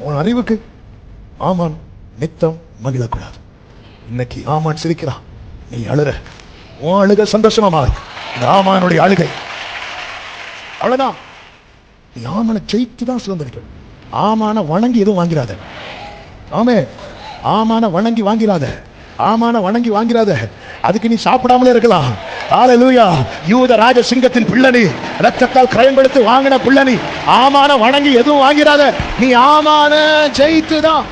உன் அறிவுக்கு ஆமான் நித்தம் மகிழக்கூடாது. இன்னைக்கு ஆமான் சிரிக்கிறான், நீ அழுற. உன் அழுக சந்தோஷமா இந்த ஆமானுடைய அழுகை அவ்வளவுதான். நீ ஆமான ஜெயித்து தான் சுதந்திரிக்க. ஆமான வணங்கி எதுவும் வாங்கிறாத. ஆமே, ஆமான வணங்கி வாங்கிறாத. ஆமான வணங்கி வாங்கிறாத. அதுக்கு நீ சாப்பிடாமலே இருக்கலாம். ஹல்லேலூயா. யூத ராஜ சிங்கத்தின் பிள்ளை, ரத்தத்தால் கிரயம் கொடுத்து வாங்கின பிள்ளை. ஆமான வணங்கி எதுவும் வாங்கிறாத. நீ ஆமான ஜெயித்து தான்.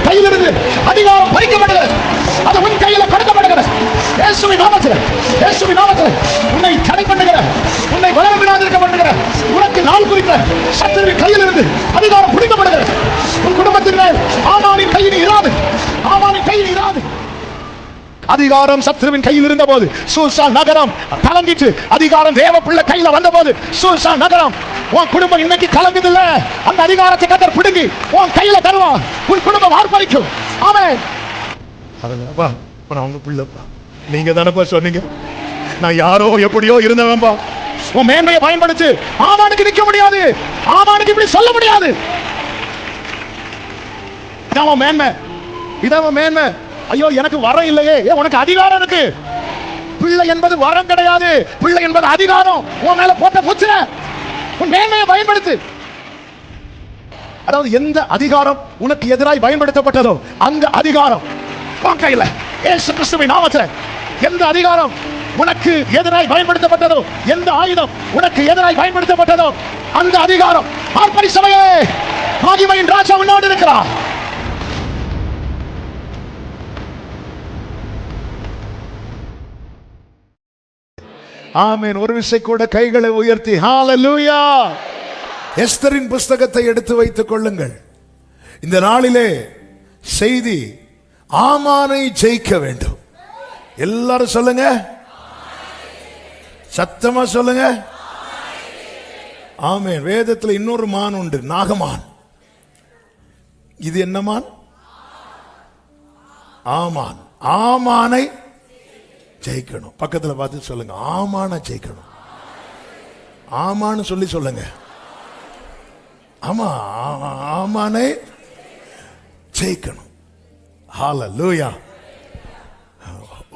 கையிலிருந்து அதிகாரம் பறிக்கப்படுகிறது. அது உன் கையில கொடுக்கப்படுகிறது. இயேசுவின் நாமத்தில், இயேசுவின் நாமத்தில் உன்னை தடை பண்ணுகிற, உன்னை வளர விடாதிருக்க பண்ணுகிற, உனக்கு நாள் குறித்த சத்துருவின் கையிலிருந்து அதிகாரம் பிடிக்கப்படுகிறது. உன் குடும்பத்தின் மேல் ஆமானின் கையில் இராது. ஆமானின் கையில் இராது. அதிகாரம் சத்துருவின் கையில் இருந்த போது சூசா நகரம் கலங்கிட்டு, அதிகாரம் தேவ பிள்ளை கையில வந்த போது சூசா நகரம், உன் குடும்பம் இன்னைக்கு கலங்குதில்ல. அந்த அதிகாரத்தை கர்த்தர் பிடுங்கி உன் கையில தருவான். உன் குடும்பம் ஆர்ப்பரிக்கும். ஆமென். அதனாலப்பா நான் உங்க பிள்ளைப்பா. நீங்க தானப்பா சொன்னீங்க நான் யாரோ எப்படியோ இருந்தவன்பா. உன் மேன்மையை பயன்படுத்து. ஆமானுக்கு நிற்க முடியாது. ஆமானுக்கு இப்படி சொல்ல முடியாது. இதான் மேன்மை, இதான் மேன்மை. ஐயோ எனக்கு வரம் இல்லையே. உனக்கு அதிகாரம் இருக்கு. பிள்ளை என்பது வரம் கிடையாது, பிள்ளை என்பது அதிகாரம். உன் மேல போட்ட முத்திரை. உன் மேன்மையை பயன்படுத்து. அதாவது எந்த அதிகாரம் உனக்கு எதிராய் பயன்படுத்தப்பட்டதோ அந்த அதிகாரம் உன் கையில. இயேசு கிறிஸ்துவின் நாமத்தில் எந்த அதிகாரம் உனக்கு எதிராய் பயன்படுத்தப்பட்டதோ, எந்த ஆயுதம் உனக்கு எதிராய் பயன்படுத்தப்பட்டதோ அந்த அதிகாரம் ஆர்ப்பரி சபையே, மகிமையின் ராஜா உன்னோடு இருக்கிறார். ஆமென். ஒரு விசை கூட கைகளை உயர்த்தி ஹல்லேலூயா. எஸ்தரின் புஸ்தகத்தை எடுத்து வைத்துக் கொள்ளுங்கள். இந்த நாளிலே செய்தி ஆமானை ஜெயிக்க வேண்டும். எல்லாரும் சொல்லுங்க, சத்தமா சொல்லுங்க. ஆமென். வேதத்தில் இன்னொரு மான் உண்டு, நாகமான். இது என்ன மான்? ஆமான். ஆமானை ஜெயிக்கணும். பக்கத்தில் பார்த்து சொல்லுங்க, ஆமான ஜெயிக்கணும். ஆமான்னு சொல்லி சொல்லுங்க. ஆமா, ஆமானை ஜெயிக்கணும். ஹல்லேலூயா.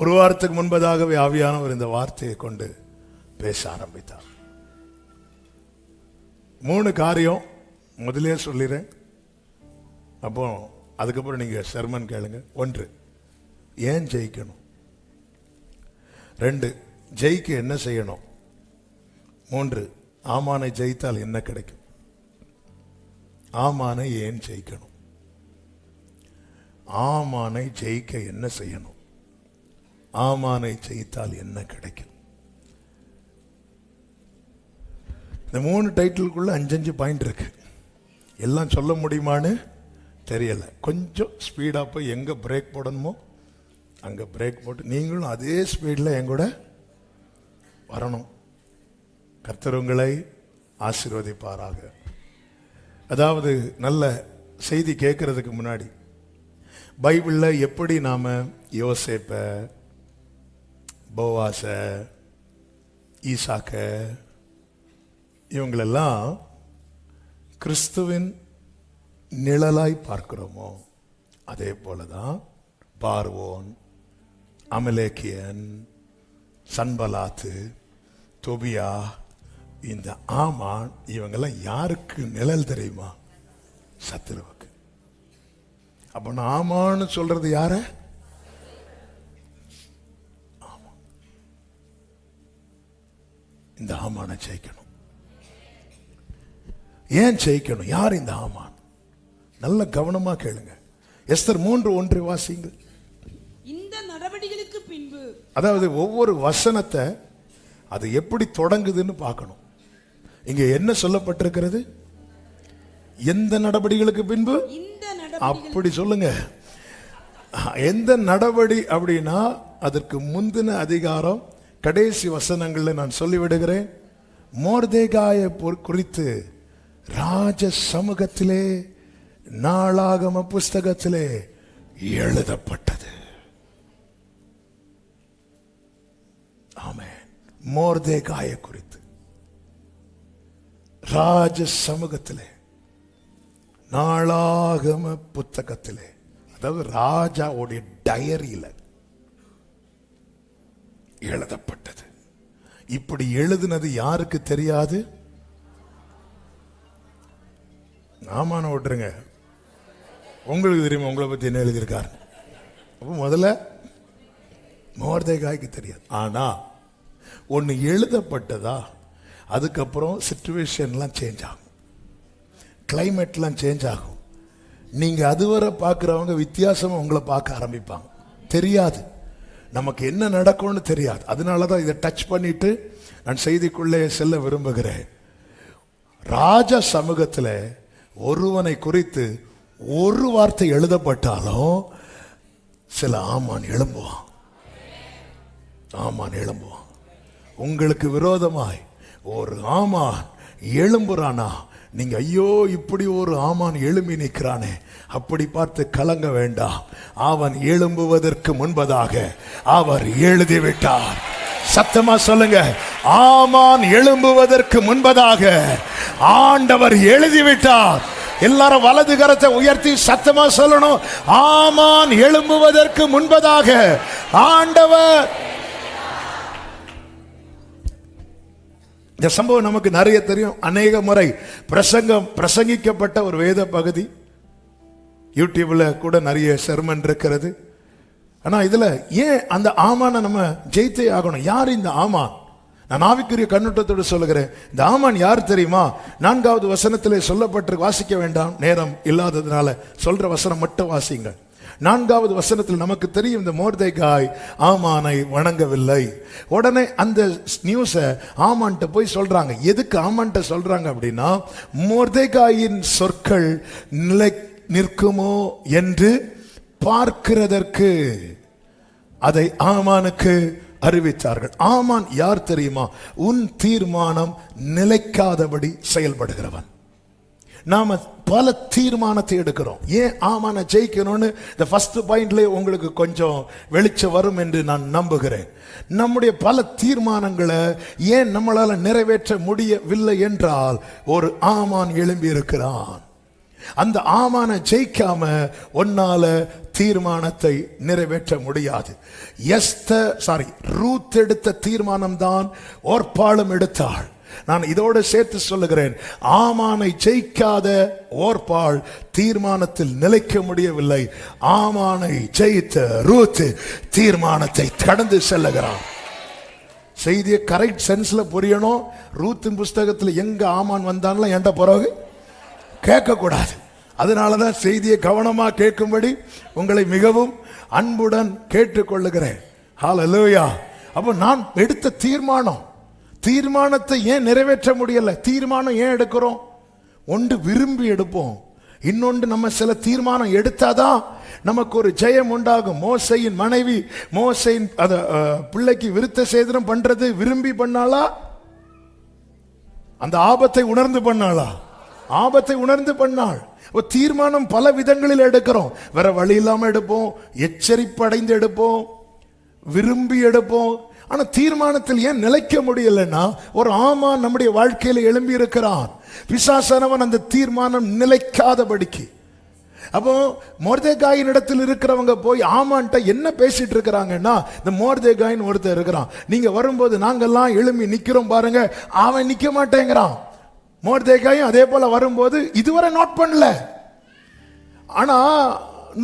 ஒரு வாரத்துக்கு முன்பதாகவே ஆவியானவர் இந்த வார்த்தையை கொண்டு பேச ஆரம்பித்தார். 3 காரியம் முதலே சொல்லிடுறேன். அப்போ அதுக்கப்புறம் நீங்க சர்மன் கேளுங்க. 1, ஏன் ஜெயிக்கணும். 2, ஜெயிக்க என்ன செய்யணும். 3, ஆமானை ஜெயித்தால் என்ன கிடைக்கும். ஆமானை ஏன் ஜெயிக்கணும். ஆமானை ஜெயிக்க என்ன செய்யணும். ஆமானை ஜெயித்தால் என்ன கிடைக்கும். இந்த 3 டைட்டிலுக்குள்ள 5 பாயிண்ட் இருக்கு. எல்லாம் சொல்ல முடியுமான்னு தெரியல. கொஞ்சம் ஸ்பீடா போய் எங்க பிரேக் போடணுமோ அங்க பிரேக் போட்டு நீங்களும் அதே ஸ்பீடில் என் கூட வரணும். கர்த்தர் உங்களை ஆசீர்வதிப்பாராக. அதாவது நல்ல செய்தி கேட்கறதுக்கு முன்னாடி பைபிளில் எப்படி நாம யோசேப்ப, போவாச, ஈசாக்க இவங்களெல்லாம் கிறிஸ்துவின் நிழலாய் பார்க்கிறோமோ அதே போலதான் பார்வோன், அமலேக்கியன், சன்பலாத்து, தொபியா, இந்த ஆமான் இவங்கெல்லாம் யாருக்கு நிழல் தெரியுமா? சத்துருவுக்கு. அப்ப நான் ஆமான்னு சொல்றது யார? இந்த ஆமான ஜெயிக்கணும். ஏன் ஜெயிக்கணும்? யார் இந்த ஆமான்? நல்ல கவனமா கேளுங்க. எஸ்தர் 3:1 வாசிங்க. இந்த நடவடிக்கைகளுக்கு பின்பு, அதாவது ஒவ்வொரு வசனத்தை அது எப்படி தொடங்குதுன்னு பார்க்கணும். இங்க என்ன சொல்லப்பட்டிருக்கிறது? எந்த நடவடிக்கைகளுக்கு பின்பு? அப்படி சொல்லுங்க. எந்த நடவடி அப்படின்னா அதற்கு முந்தின அதிகாரம் கடைசி வசனங்கள்ல நான் சொல்லிவிடுகிறேன். மொர்தெகாயை குறித்து ராஜ சமூகத்திலே நாளாகம புஸ்தகத்திலே எழுதப்பட்டது. ஆமென். மொர்தெகாயை குறித்து ராஜ சமூகத்திலே நாளாகம புத்தகத்திலே, அதாவது ராஜாவுடைய டயரியில எழுதப்பட்டது. இப்படி எழுதுனது யாருக்கு தெரியாது? ஆமான விட்டுருங்க, உங்களுக்கு தெரியுமா உங்களை பத்தி என்ன எழுதியிருக்காரு? அப்போ முதல்ல மொர்தெகாய்க்கு தெரியாது. ஆனா ஒன்னு எழுதப்பட்டதா, அதுக்கப்புறம் சிச்சுவேஷன்லாம் சேஞ்ச் ஆகும், கிளைமேட்லாம் சேஞ்ச் ஆகும். நீங்க அதுவரை பார்க்குறவங்க வித்தியாசமா உங்களை பார்க்க ஆரம்பிப்பாங்க. தெரியாது, நமக்கு என்ன நடக்கும்னு தெரியாது. அதனாலதான் இதை டச் பண்ணிட்டு நான் செய்திக்குள்ளே செல்ல விரும்புகிறேன். ராஜ சமூகத்தில் ஒருவனை குறித்து ஒரு வார்த்தை எழுதப்பட்டாலும் சில ஆமான் எழும்புவான். ஆமான் எழும்புவான். உங்களுக்கு விரோதமாய் ஒரு ஆமான் எழும்புறானா, நீங்க ஐயோ இப்படி ஒரு ஆமான் எழும்பி நிற்கிறானே அப்படி பார்த்து கலங்க வேண்டாம். அவன் எழும்புவதற்கு முன்பதாக அவர் எழுதிவிட்டார். சத்தமா சொல்லுங்க, ஆமான் எழும்புவதற்கு முன்பதாக ஆண்டவர் எழுதிவிட்டார். எல்லாரும் வலது கரத்தை உயர்த்தி சத்தமா சொல்லணும், ஆமான் எழும்புவதற்கு முன்பதாக ஆண்டவர். இந்த சம்பவம் நமக்கு நிறைய தெரியும். அநேக முறை பிரசங்கிக்கப்பட்ட ஒரு வேத பகுதி. யூடியூப்ல கூட நிறைய செர்மன் இருக்கிறது. ஆனா இதுல ஏன் அந்த ஆமானை நம்ம ஜெயித்தே ஆகணும்? யார் இந்த ஆமான்? நான் ஆவிக்குரிய கண்ணோட்டத்தோடு சொல்லுகிறேன். இந்த ஆமான் யார் தெரியுமா? 4வது வசனத்திலே சொல்லப்பட்டு, வாசிக்க வேண்டாம், நேரம் இல்லாததுனால சொல்ற வசனம் மட்டும் வாசிங்க. 4வது வசனத்தில் நமக்கு தெரியும், இந்த மொர்தெகாய் ஆமானை வணங்கவில்லை. உடனே அந்த நியூஸை ஆமான்ட்ட போய் சொல்றாங்க. எதுக்கு ஆமான்ட்ட சொல்றாங்க அப்படின்னா, மொர்தெகாயின் சொற்கள் நிலை நிற்குமோ என்று பார்க்கிறதற்கு அதை ஆமானுக்கு அறிவித்தார்கள். ஆமான் யார் தெரியுமா? உன் தீர்மானம் நிலைக்காதபடி செயல்படுகிறவன். நாம பல தீர்மானத்தை எடுக்கிறோம். ஏன் ஆமான ஜெயிக்கணும்னு இந்த ஃபர்ஸ்ட் பாயிண்ட்ல உங்களுக்கு கொஞ்சம் வெளிச்சம் வரும் என்று நான் நம்புகிறேன். நம்முடைய பல தீர்மானங்களை ஏன் நம்மளால நிறைவேற்ற முடியவில்லை என்றால், ஒரு ஆமான் எழும்பி இருக்கிறான். அந்த ஆமான ஜெயிக்காம ஒன்னால தீர்மானத்தை நிறைவேற்ற முடியாது. ரூத் எடுத்த தீர்மானம் தான் ஓர்பாளும் எடுத்தாள். நான் இதோடு சேர்த்து சொல்லுகிறேன், ஆமானை ஜெயிக்காத ஓர்பாள் தீர்மானத்தில் நிலைக்க முடியவில்லை. ஆமானை ஜெயித்த ரூத் தீர்மானத்தை கடந்து செல்லுகிறான். செய்தியை கரெக்ட் சென்ஸ்ல புரியணும். ரூத்தின் புஸ்தகத்தில் எங்க ஆமான் வந்தான்ல என்ற பிறகு கேட்க கூடாது. அதனாலதான் செய்தியை கவனமா கேட்கும்படி உங்களை மிகவும் அன்புடன் கேட்டுக்கொள்ளுகிறேன். ஹல்லேலூயா. அப்போ நான் எடுத்த தீர்மானத்தை ஏன் நிறைவேற்ற முடியல? தீர்மானம் ஏன் எடுக்கிறோம்? ஒன்று விரும்பி எடுப்போம், இன்னொன்று நம்ம சில தீர்மானம் எடுத்தாதான் நமக்கு ஒரு ஜெயம் உண்டாகும். மோசையின் மனைவி மோசையின் பிள்ளைக்கு விருத்த சேதனம் பண்றது விரும்பி பண்ணாளா? அந்த ஆபத்தை உணர்ந்து பண்ணாளா? ஆபத்தை உணர்ந்து பண்ணாள். தீர்மானம் பல விதங்களில் எடுக்கிறோம். வேற வழி இல்லாம எடுப்போம், எச்சரிப்பு அடைந்து எடுப்போம், விரும்பி எடுப்போம். ஆனா தீர்மானத்தில் ஏன் நிலைக்க முடியலன்னா, ஒரு ஆமான் நம்முடைய வாழ்க்கையில எழும்பி இருக்கிறான். பிசாசானவன் அந்த தீர்மானம் நிலைக்காதபடிக்கு. அப்போ மொர்தெகாயின் இடத்தில் இருக்கிறவங்க போய் ஆமான்ட்ட என்ன பேசிட்டு இருக்கிறாங்கன்னா, இந்த மொர்தெகாயின் ஒருத்தர் இருக்கிறான், நீங்க வரும்போது நாங்கெல்லாம் எழும்பி நிக்கிறோம் பாருங்க, அவன் நிக்க மாட்டேங்கிறான். மொர்தெகாயும் அதே போல வரும்போது இதுவரை நோட் பண்ணல, ஆனா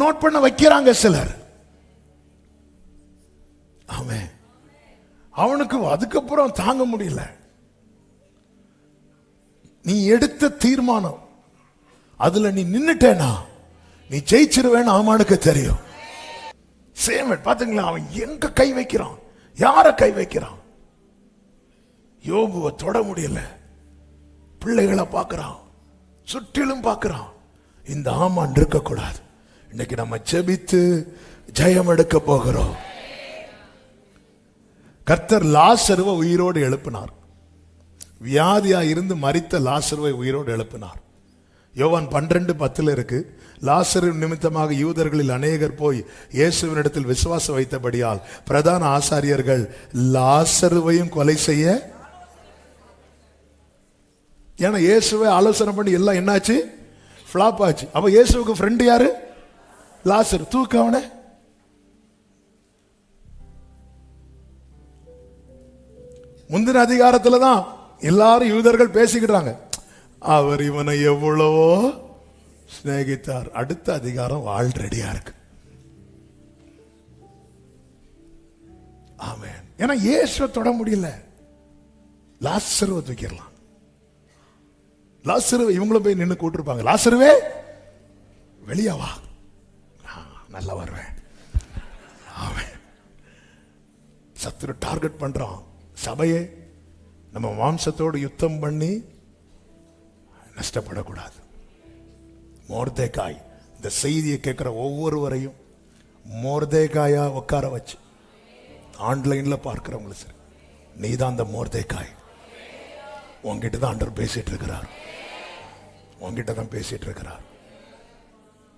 நோட் பண்ண வைக்கிறாங்க சிலர். ஆமென். அவனுக்கு அதுக்கப்புறம் தாங்க முடியல. நீ எடுத்த தீர்மானம் அதுல நீ நின்னுட்டேனா நீ ஜெயிச்சிருவேன்னு ஆமானுக்கு தெரியும். சேமன் பாத்தீங்களா, அவன் எங்க கை வைக்கிறான், யார கை வைக்கிறான்? யோபுவை தொட முடியல. பிள்ளைகளை பார்க்கிறான், சுற்றிலும் பார்க்கிறான். இந்த ஆமான் இருக்க கூடாது. இன்னைக்கு நம்ம ஜெபித்து ஜெயம் எடுக்க போகிறோம். கர்த்தர் லாசருவை உயிரோடு எழுப்பினார். வியாதியா இருந்து மரித்த லாசருவை உயிரோடு எழுப்பினார். யோவான் 12:10 இருக்கு, லாசரு நிமித்தமாக யூதர்களில் அநேகர் போய் இயேசுவினிடத்தில் விசுவாசம் வைத்தபடியால் பிரதான ஆசாரியர்கள் லாசருவையும் கொலை செய்ய, ஏன்னா இயேசுவை ஆலோசனை பண்ணி எல்லாம் என்னாச்சு, ஃபிளாப் ஆச்சு. அப்ப இயேசுவுக்கு ஃப்ரெண்ட் யாரு? லாசரு. தூக்கு அவனை. முந்தின அதிகாரத்துல தான் எல்லாரும் யூதர்கள் பேசிக்கிறாங்க, அவர் இவனை எவ்வளவோ சிநேகித்தார். அடுத்த அதிகாரம் ஆல்ரெடியா இருக்கு. ஆமென். ஏன்னா இயேசுவை தொட முடியல, லாசருவை தூக்கிடலாம். லாசருவை இவங்களும் போய் நின்று கூட்டிருப்பாங்க, லாசருவே வெளியே வா, நல்லா வருவேன். ஆமென். சத்துரு டார்கெட் பண்றான் சபையே. நம்ம மாம்சத்தோடு யுத்தம் பண்ணி நஷ்டப்படக்கூடாது. மோர்தேகாய் இந்த செய்தியை கேட்கிற ஒவ்வொருவரையும் மோர்தேகாயா உட்கார வச்சு, ஆன்லைன்ல பார்க்கிறவங்களும் சரி, நீ தான் அந்த மோர்தேகாய். உங்ககிட்ட தான் ஆண்டவர் பேசிட்டு இருக்கிறார், உங்ககிட்ட தான் பேசிட்டு இருக்கிறார்.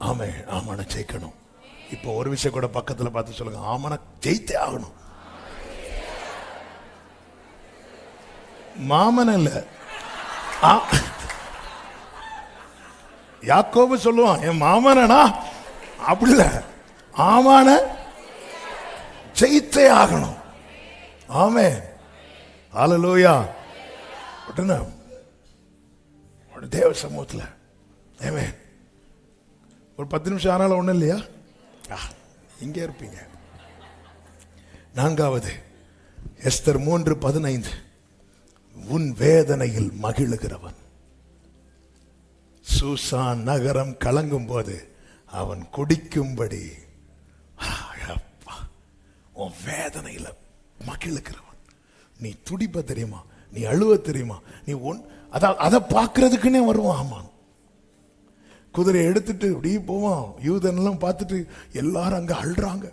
ஆமே, ஆமான ஜெயிக்கணும். இப்போ ஒரு விஷயம் கூட பக்கத்துல பார்த்து சொல்லுங்க, ஆமான ஜெயித்தே ஆகணும். மாமன் இல்ல, யாக்கோபு சொல்லுவான் என் மாமனா, அப்படி இல்ல, ஆமான ஜெயித்தே ஆகணும். ஆமே, ஹல்லேலூயா. தேவ சமூகத்தில் ஆமே. ஒரு 10 நிமிஷம் ஆனாலும் ஒண்ணும் இல்லையா, இங்கே இருப்பீங்க. 4வது எஸ்தர் 3:15, உன் வேதனையில் மகிழுகிறவன் சூசான் நகரம் கலங்கும் போது அவன் குடிக்கும்படி, உன் வேதனையில மகிழுகிறவன். நீ துடிப்ப தெரியுமா, நீ அழுவ தெரியுமா, நீ அதை பார்க்கறதுக்குன்னே வருவான். ஆமான், குதிரை எடுத்துட்டு அப்படியே போவான். யூதன்லாம் பார்த்துட்டு எல்லாரும் அங்க அழுறாங்க,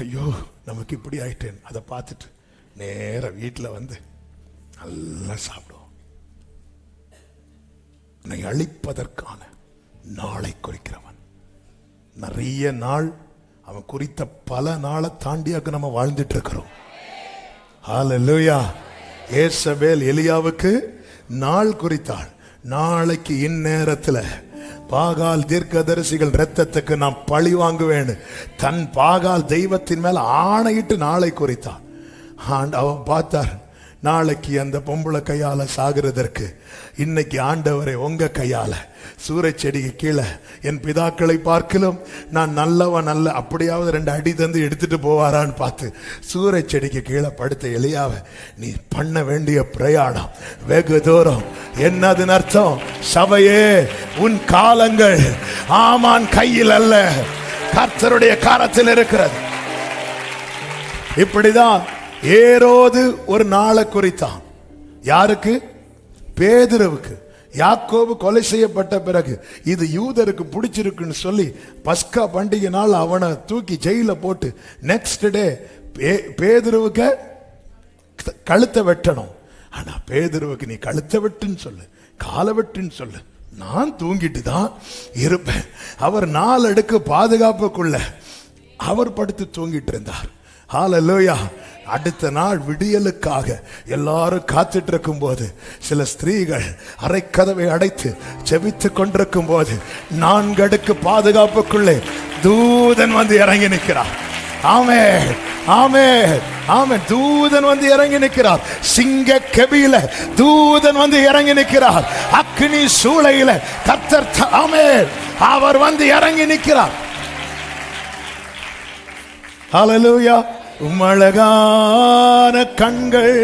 ஐயோ நமக்கு இப்படி ஆயிட்டேன். அதை பார்த்துட்டு நேர வீட்டில் வந்து நல்லா சாப்பிடுவோம். உன்னை அழிப்பதற்கான நாளை குறிக்கிறவன். நிறைய நாள் அவன் குறித்த பல நாளை தாண்டியாக நம்ம வாழ்ந்துட்டு இருக்கிறோம். ஹல்லேலூயா. ஏசபேல் எலியாவுக்கு நாள் குறித்தாள். நாளைக்கு இந்நேரத்தில் பாகால் தீர்க்கதரிசிகள் ரத்தத்துக்கு நான் பழி வாங்குவேன். தன் பாகால் தெய்வத்தின் மேல ஆணையிட்டு நாளை குறித்தான். அவன் பார்த்தார், நாளைக்கு அந்த பொம்பளை கையால சாகிறதற்கு இன்னைக்கு ஆண்டவரை உங்க கையால சூரச் செடிக்கு கீழே என் பிதாக்களை பார்க்கலும் நான் நல்லவன் அல்ல, அப்படியாவது 2 அடி தந்து எடுத்துட்டு போவாரான்னு பார்த்து சூரச் செடிக்கு கீழே படுத்த எலியாவை நீ பண்ண வேண்டிய பிரயாணம் வெகு தூரம். என்னதுன்னு அர்த்தம்? சபையே, உன் காலங்கள் ஆமான் கையில் அல்ல, கர்த்தருடைய கரத்தில் இருக்கிறது. இப்படிதான் ஏரோது ஒரு நாளை குறித்தான். யாருக்கு? பேதுருவுக்கு. யாக்கோபு கொலை செய்யப்பட்ட பிறகு இது யூதருக்கு பிடிச்சிருக்குன்னு சொல்லி பஸ்கா பண்டிகை நாள் அவனை தூக்கி ஜெயில போட்டு நெக்ஸ்ட் டே பேதுருவுக்கு கழுத்தை வெட்டணும். ஆனா பேதுருவுக்கு நீ கழுத்தை வெட்டுன்னு சொல்லு, காலை வெட்டுன்னு சொல்லு, நான் தூங்கிட்டு தான் இருப்பேன். அவர் 4 அடுக்கு பாதுகாப்புக்குள்ள அவர் படுத்து தூங்கிட்டு இருந்தார். ஹல்லேலூயா. அடுத்த நாள் விடியலுக்காக எல்லாரும் காத்துட்டு இருக்கும் போது சில ஸ்திரீகள் அறைக்கதவை அடைத்து செபித்து கொண்டிருக்கும் போது 4 அடுக்கு பாதுகாப்புக்குள்ளே தூதன் வந்து இறங்கி நிற்கிறார். ஆமே, ஆமே, ஆமே. தூதன் வந்து இறங்கி நிற்கிறார். சிங்க கெபியில தூதன் வந்து இறங்கி நிற்கிறார். அக்னி சூளையில கர்த்தர், ஆமே, அவர் வந்து இறங்கி நிற்கிறார். ஹல்லேலூயா. உம்மழகான கண்கள்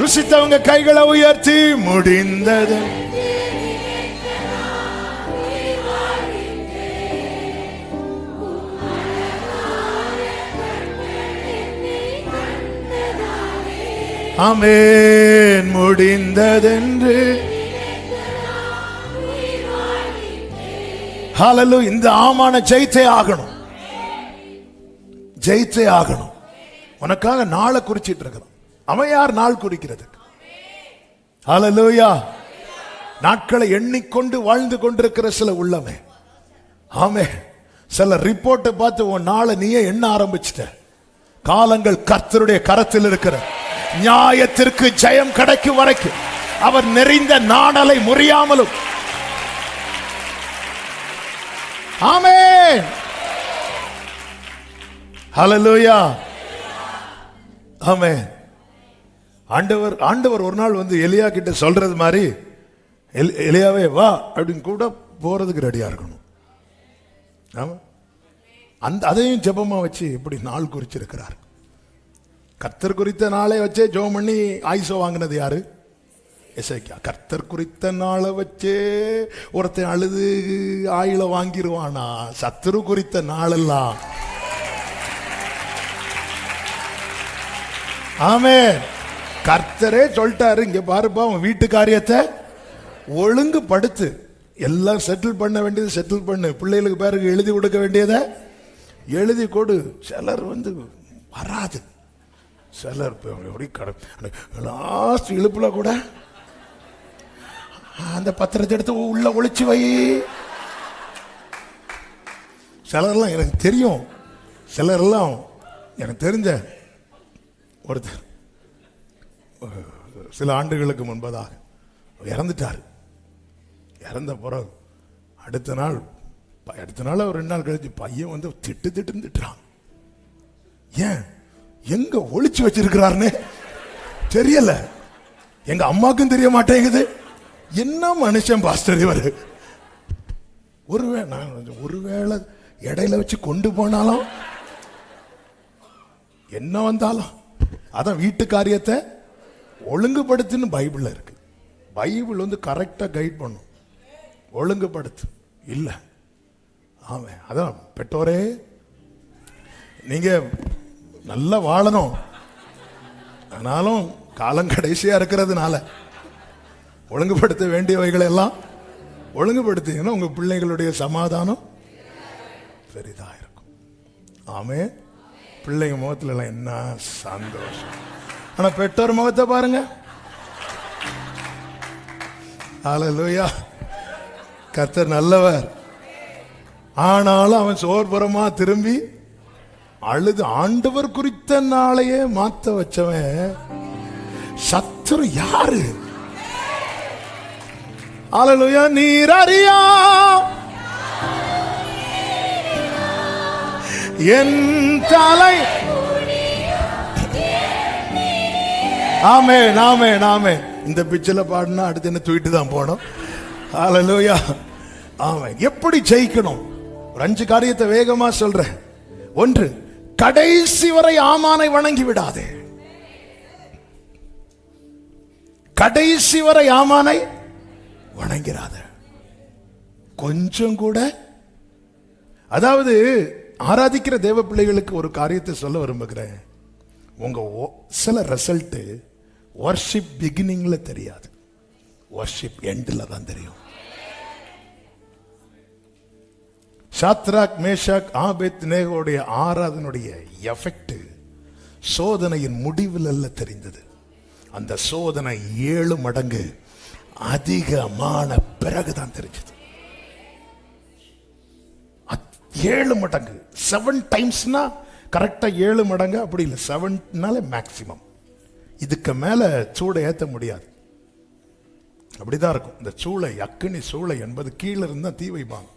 ருசித்தவங்க கைகளை உயர்த்தி முடிந்தது. ஆமென். முடிந்ததென்று ஹல்லேலூயா. இந்த ஆமான ஜெயித்தே ஆகணும், ஜெயித்தே ஆகணும். உனக்காக நாளை குறிச்சிட்டு இருக்கிறோம். அவன் யார் நாள் குறிக்கிறதுக்கு? ஹல்லேலூயா. நாட்களை எண்ணிக்கொண்டு வாழ்ந்து கொண்டிருக்கிற சில உள்ளமே. ஆமே. சில ரிப்போர்ட்டை பார்த்து உன் நாளை நீயே எண்ண ஆரம்பிச்சிட்ட. காலங்கள் கர்த்தருடைய கரத்தில் இருக்கிற, நியாயத்திற்கு ஜெயம் கிடைக்கும் வரைக்கும் அவர் நெறிந்த நாடலை முறியாமலும். ஆமென். ஹல்லேலூயா. ஆமென். ஆண்டவர் ஒரு நாள் வந்து எலியா கிட்ட சொல்றது மாதிரி, எலியாவே வா அப்படின்னு கூட போறதுக்கு ரெடியா இருக்கணும். ஆமா, அதையும் ஜெபமா வச்சு இப்படி நாள் குறிச்சிருக்கிறார். கர்த்தர் குறித்த நாளை வச்சே ஜெபம் பண்ணி ஆயுச வாங்கினது யாரு? எசேக்கியா. கர்த்தர் குறித்த நாளை வச்சே ஒருத்தன் அழுது ஆயுள வாங்கிடுவானா? சத்துரு குறித்த நாளெல்லாம். ஆமென். கர்த்தரே சொல்லிட்டாரு, இங்க பாருப்பா உன் வீட்டு காரியத்தை ஒழுங்குபடுத்து, எல்லாம் செட்டில் பண்ண வேண்டியது செட்டில் பண்ணு, பிள்ளைகளுக்கு பேருக்கு எழுதி கொடுக்க வேண்டியதை எழுதி கொடு. சிலர் வந்து வராது, சிலர் லாஸ்ட் இழுப்புல கூட அந்த பத்திரத்தை எடுத்து உள்ள ஒளிச்சு வை. சிலர்லாம் எனக்கு தெரியும், சிலரெல்லாம் எனக்கு தெரிஞ்ச ஒருத்தர் சில ஆண்டுகளுக்கு முன்பதாக இறந்துட்டார். இறந்த பிறகு அடுத்த நாள் ஒரு 2 நாள் கழிச்சு பையன் வந்து திட்டுன்னு திட்டுறான். ஏன் எங்க ஒளிச்சு வச்சிருக்கிறாருன்னு தெரியல, எங்க அம்மாக்கும் தெரிய மாட்டேங்குது. என்ன மனுஷன் பாஸ்டர் இவர்? ஒருவேளை இடையில வச்சு கொண்டு போனாலும் என்ன வந்தாலும் அதான் வீட்டு காரியத்தை ஒழுங்குபடுத்துன்னு பைபிள்ல இருக்கு. பைபிள் வந்து கரெக்டா கைட் பண்ணும், ஒழுங்குபடுத்து இல்ல. ஆமா, அதான் பெற்றோரே நீங்க நல்லா வாழணும். ஆனாலும் காலம் கடைசியா இருக்கிறதுனால ஒழுங்குபடுத்த வேண்டியவைகளை எல்லாம் ஒழுங்குபடுத்தீங்கன்னா உங்க பிள்ளைகளுடைய சமாதானம் பெரிதா இருக்கும். ஆமே, பிள்ளைங்க முகத்துல எல்லாம் என்ன சந்தோஷம். ஆனா பெற்றோர் முகத்தை பாருங்க. ஹல்லேலூயா. கர்த்தர் நல்லவர். ஆனாலும் அவன் சோர்புறமா திரும்பி அழுது ஆண்டவர் குறித்த நாளையே மாத்த வச்சவன் சத்துரு யாரு? ஹல்லேலூயா. நீர் அறியா என் தலை. ஆமென், ஆமென், ஆமென். இந்த பிச்சில பாடினா அடுத்து என்ன தூக்கிட்டு தான் போனோம். ஹல்லேலூயா. ஆமென். எப்படி ஜெயிக்கணும்? ஒரு 5 காரியத்தை வேகமா சொல்றேன். 1, கடைசி வரை ஆமானை வணங்கி விடாதே. கடைசி வரை ஆமானை வணங்கிறாத கொஞ்சம் கூட. அதாவது ஆராதிக்கிற தேவ பிள்ளைகளுக்கு ஒரு காரியத்தை சொல்ல விரும்புகிறேன். உங்க சில ரிசல்ட் வர்ஷிப் பிகினிங்ல தெரியாது, வர்ஷிப் எண்ட்ல தான் தெரியும். சாத்ராக், மேஷாக், ஆபேத்நேகோவுடைய ஆராதனுடைய எஃபெக்ட் சோதனையின் முடிவில் அல்ல தெரிந்தது. அந்த சோதனை 7 மடங்கு அதிகமான பிறகுதான் தெரிஞ்சது. 7 மடங்கு, 7 டைம்ஸ்னா கரெக்டா 7 மடங்கு அப்படி இல்லை, 7னால மேக்சிமம். இதுக்கு மேல சூளை ஏற்ற முடியாது, அப்படிதான் இருக்கும். இந்த சூளை, அக்கினி சூளை என்பது கீழே இருந்தா தீ வைப்பாங்க.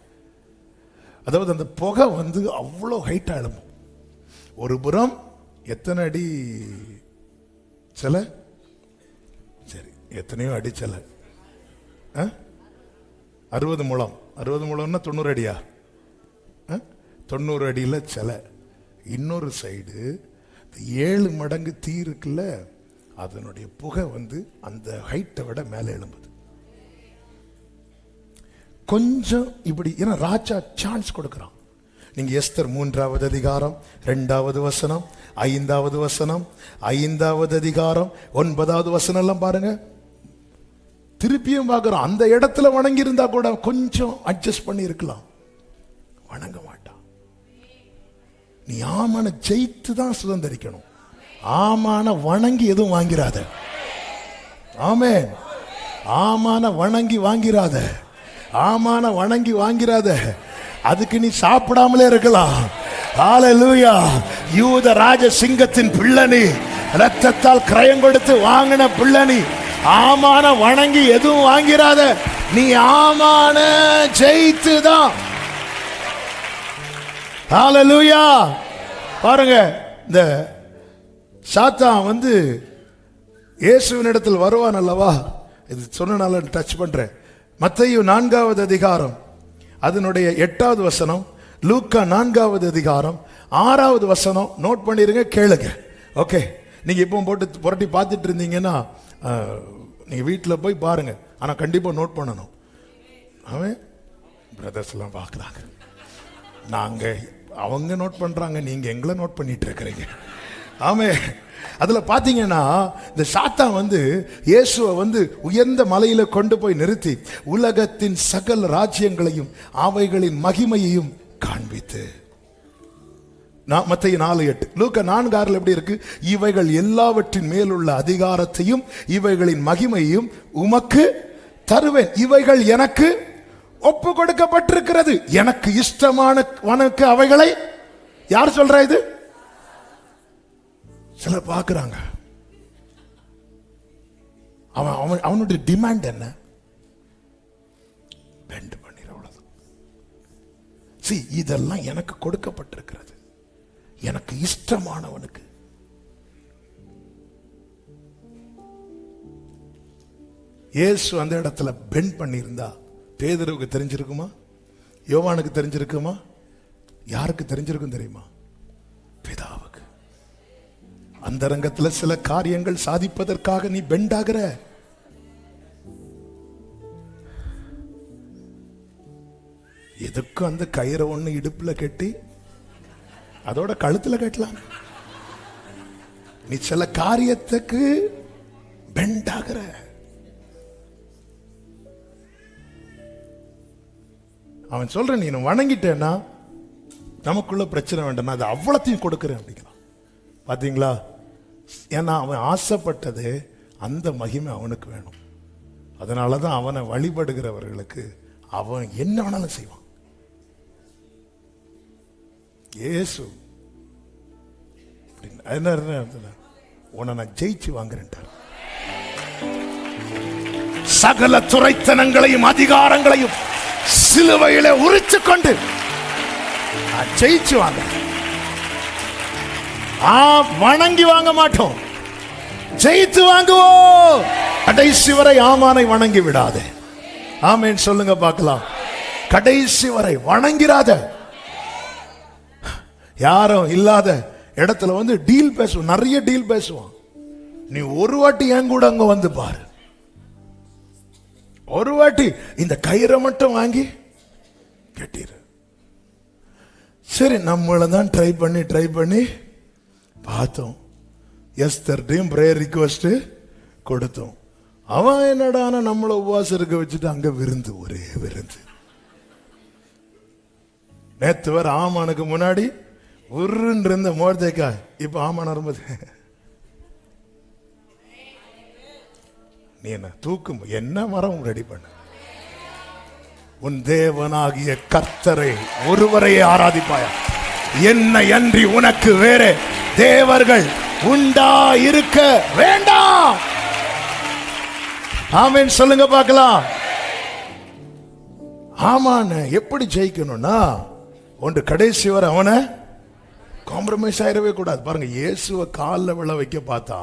அதாவது அந்த புகை வந்து அவ்வளோ ஹைட்டா எழும்பும். ஒரு புறம் எத்தனை அடி சில, சரி எத்தனையோ அடி சில, 60 முழம். 60 முழம்னா 90 அடியா? 90 அடியில் சில. இன்னொரு சைடு 7 மடங்கு தீ இருக்குல்ல, அதனுடைய புகை வந்து அந்த ஹைட்டை விட மேலே எழும்புது. கொஞ்சம் இப்படி, ஏன்னா ராஜா சான்ஸ் கொடுக்கிறான். நீங்க எஸ்தர் 3வது அதிகாரம் 2வது வசனம், 5வது வசனம், 5வது அதிகாரம் 9வது வசனம் எல்லாம் பாருங்க. திருப்பியும் பார்க்கிறோம், அந்த இடத்துல வணங்கி இருந்தா கூட கொஞ்சம் அட்ஜஸ்ட் பண்ணி இருக்கலாம், வணங்க மாட்டான். நீ ஆமான ஜெயித்து தான் சுதந்திரிக்கணும், ஆமான வணங்கி எதுவும் வாங்கிறாத. ஆமென். ஆமான வணங்கி வாங்கிறாத, ஆமான வணங்கி வாங்கிறாத. அதுக்கு நீ சாப்பிடாமலே இருக்கலாம். ஹல்லேலூயா. யூத ராஜ சிங்கத்தின் பிள்ளை நீ, ரத்தத்தால் கிரயம் கொடுத்து வாங்கின பிள்ளை நீ. ஆமான வணங்கி எதுவும் வாங்கிறாத, நீ ஆமான ஜெயித்துதான். ஹல்லேலூயா. பாருங்க, இந்த சாத்தான் இயேசுவின் இடத்தில் வருவான் அல்லவா? இது சொன்னனால டச் பண்றேன். மத்தேயு 4வது அதிகாரம் அதனுடைய 8வது வசனம், லூக்கா 4வது அதிகாரம் 6வது வசனம். நோட் பண்ணிருங்க, கேளுங்க. ஓகே, நீங்க இப்போ போட்டு புரட்டி பார்த்துட்டு இருந்தீங்கன்னா நீங்க வீட்டில் போய் பாருங்க. ஆனா கண்டிப்பா நோட் பண்ணணும். அவன் பிரதர்ஸ் எல்லாம் பார்க்குறாங்க, நாங்க அவங்க நோட் பண்றாங்க, நீங்க எங்களை நோட் பண்ணிட்டு இருக்கிறீங்க. ஆமே. அதுல பாத்தீங்கன்னா இந்த சாத்தான் இயேசுவை உயர்ந்த மலையில கொண்டு போய் நிறுத்தி உலகத்தின் சகல ராஜ்யங்களையும் அவைகளின் மகிமையையும் காண்பித்து, மத்தேயு 4:8, லூக்கா 4:6 எப்படி இருக்கு? இவைகள் எல்லாவற்றின் மேலுள்ள அதிகாரத்தையும் இவைகளின் மகிமையையும் உமக்கு தருவேன், இவைகள் எனக்கு ஒப்பு கொடுக்கப்பட்டிருக்கிறது, எனக்கு இஷ்டமானவனுக்கு அவைகளை. யார் சொல்ற இது? சிலர் பார்க்கிறாங்க. அவனுடைய டிமாண்ட் என்ன? பெண்ட் பண்ணிர, அவ்வளவுதான். இதெல்லாம் எனக்கு கொடுக்கப்பட்டிருக்கிறது, எனக்கு இஷ்டமானவனுக்கு. இயேசு அந்த இடத்துல பெண்ட் பண்ணியிருந்தா பேதுருவுக்கு தெரிஞ்சிருக்குமா? யோவானுக்கு தெரிஞ்சிருக்குமா? யாருக்கு தெரிஞ்சிருக்கும் தெரியுமா? பிதாவுக்கு. அந்த ரங்கத்தில் சில காரியங்கள் சாதிப்பதற்காக நீ பெண்ட் ஆகிற. எதுக்கும் அந்த கயிறை ஒண்ணு இடுப்புல கட்டி அதோட கழுத்துல கட்டலாம். நீ சில காரியத்துக்கு பெண்ட் ஆகிற. அவன் சொல்ற, நீ வணங்கிட்டேன்னா நமக்குள்ள பிரச்சனை வேண்டாம், அது அவ்வளத்தையும் கொடுக்கிறேன் அப்படிங்கிறான். பாத்தீங்களா? ஏன்னா அவன் ஆசைப்பட்டது அந்த மகிமை அவனுக்கு வேணும். அதனாலதான் அவனை வழிபடுகிறவர்களுக்கு அவன் என்ன வேணாலும் செய்வான். இயேசு உன்னை நான் ஜெயிச்சு வாங்குறேன். சகல துரைத்தனங்களையும் அதிகாரங்களையும் சிலுவையில உரிச்சு கொண்டு ஜெயிச்சு வாங்க. வணங்கி வாங்க மாட்டோம், ஜெயித்து வாங்குவோம். கடைசி வரை ஆமானை வணங்கி விடாதே. ஆமேன் சொல்லுங்க பார்க்கலாம். கடைசி வரை வணங்கிறாத. யாரும் இல்லாத இடத்துல டீல் பேசுவோம், நிறைய டீல் பேசுவான். நீ ஒரு வாட்டி என் கூட அங்க வந்து பாரு, ஒரு வாட்டி இந்த கயிறை மட்டும் வாங்கி கட்டிரு. சரி, நம்மள தான் ட்ரை பண்ணி பார்த்தோம். எஸ்தர்டையும் பிரேயர் ரிக்வெஸ்ட் கொடுத்தோம். அவன் என்னடான நம்மள உபவாசம் இருக்க வச்சுட்டு அங்க விருந்து, ஒரே விருந்து. நேத்து வர ஆமானுக்கு முன்னாடி உருன்னு இருந்த மோர்தேக்கா இப்ப ஆமான வரும்போது நீ என்ன தூக்கும், என்ன மரம் ரெடி பண்ண? உன் தேவனாகிய கர்த்தரை ஒருவரையே ஆராதிப்பாயா? என்னை அன்றி உனக்கு வேற தேவர்கள் உண்டா இருக்க வேண்டாம். ஆமென் சொல்லுங்க பார்க்கலாம். ஆமான எப்படி ஜெயிக்கணும்னா ஒன்று, கடைசி வரை அவனை காம்ப்ரமைஸ் ஆயிடவே கூடாது. பாருங்க, இயேசுவை காலில் விழ வைக்க பார்த்தா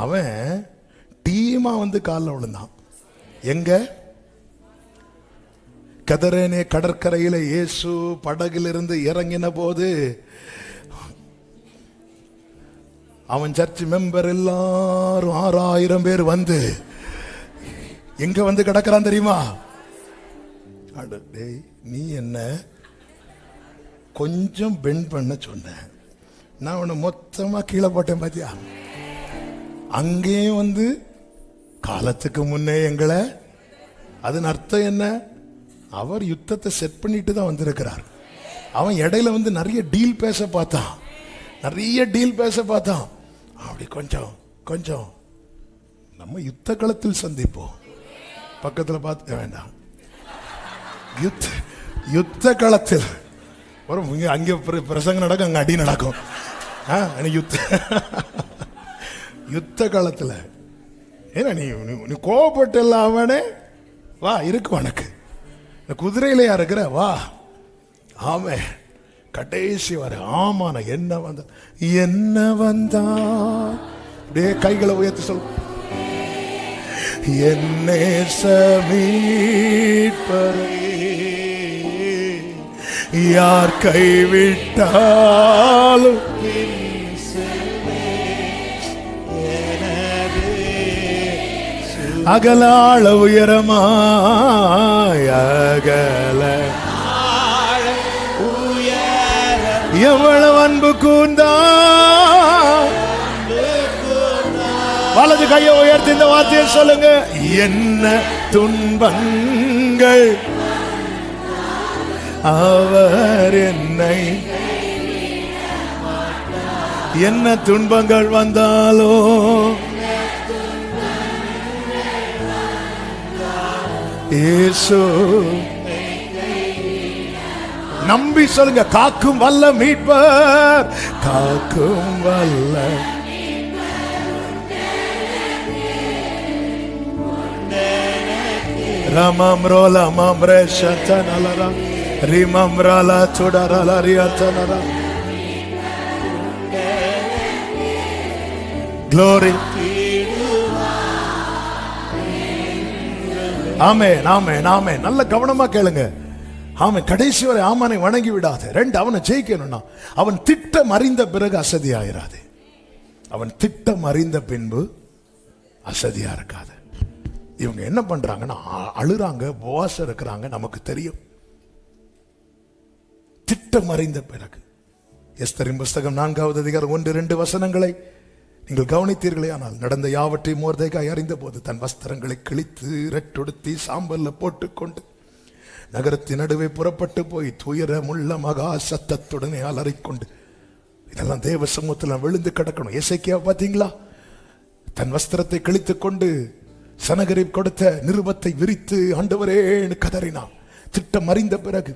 அவன் டீமா காலில் விழுந்தான். எங்க? கதரேனே கடற்கரையில இயேசு படகிலிருந்து இறங்கின போது அவன் சர்ச் மெம்பர் எல்லாரும் 6000 பேர் எங்க கிடக்கிறான் தெரியுமா? நீ என்ன கொஞ்சம் பெண்ட் பண்ண சொன்ன, நான் உன்னை மொத்தமா கீழே போட்டேன் பாத்தியா? அங்கேயும் காலத்துக்கு முன்னே எங்களை. அதன் அர்த்தம் என்ன? அவர் யுத்தத்தை செட் பண்ணிட்டு தான் வந்திருக்கிறார். அவன் இடையில நிறைய டீல் பேச பார்த்தான், அப்படி கொஞ்சம் நம்ம யுத்த களத்தில் சந்திப்போம். பக்கத்துல பார்த்துக்க வேண்டாம். யுத்த களத்தில் அங்க பிரசங்கம் நடக்கும், அங்க அடி நடக்கும். யுத்த காலத்துல ஏன்னா நீ கோபப்பட்டு அவனே வா இருக்கு உனக்கு குதிரையிலையா இருக்கிற வா. ஆமே கடைசி வர ஆமான என்ன வந்தா அப்படியே கைகளை உயர்த்தி சொல். என்னே சமீட்பரே யார் கைவிட்டாலும் அகலாள உயரமாய் அகல எவ்வளவு அன்பு கூர்ந்தா. வலது கையை உயர்த்தி இந்த வார்த்தையை சொல்லுங்க. என்ன துன்பங்கள் அவர் என்னை, என்ன துன்பங்கள் வந்தாலோ இயேசு நம்பி சொல்லுங்க. காக்கும் வல்ல மீட்பர், காக்கும் வல்ல ரமம் ரோலமம் ரேஷதனலரா ரிமம் ரலா சுடரலா ரியதனரா. Glory. ஆமென் ஆமென் ஆமென். நல்ல கவனமா கேளுங்க. அவன் கடைசி வரை ஆமானை வணங்கி விடாது. ரெண்டு, அவனை ஜெயிக்கணும்னா அவன் திட்டம் அறிந்த பிறகு அசதி ஆயிராது. அவன் திட்டம் அறிந்த பின்பு அசதியா இருக்காது. இவங்க என்ன பண்றாங்கன்னா அழுறாங்க, உபவாசம் இருக்கிறாங்க, நமக்கு தெரியும். திட்டம் அறிந்த பிறகு எஸ்தரின் புஸ்தகம் 4வது அதிகாரம் 1-2 வசனங்களை நீங்கள் கவனித்தீர்களே ஆனால், நடந்த யாவற்றை மொர்தெகாய் அறிந்த போது தன் வஸ்திரங்களை கிழித்து ரெட்டொடுத்தி சாம்பல்ல போட்டுக்கொண்டு நகரத்தின் நடுவே புறப்பட்டு போய் துயரமுள்ள மகா சத்தத்துடனே அலறிக்கொண்டு, இதெல்லாம் தேவ சமூகத்தில் விழுந்து கிடக்கணும். எசேக்கியா பாத்தீங்களா, தன் வஸ்திரத்தை கிழித்து கொண்டு சனகரிப் கொடுத்த நிருபத்தை விரித்து ஆண்டவரேன்னு கதறினான். திட்டம் அறிந்த பிறகு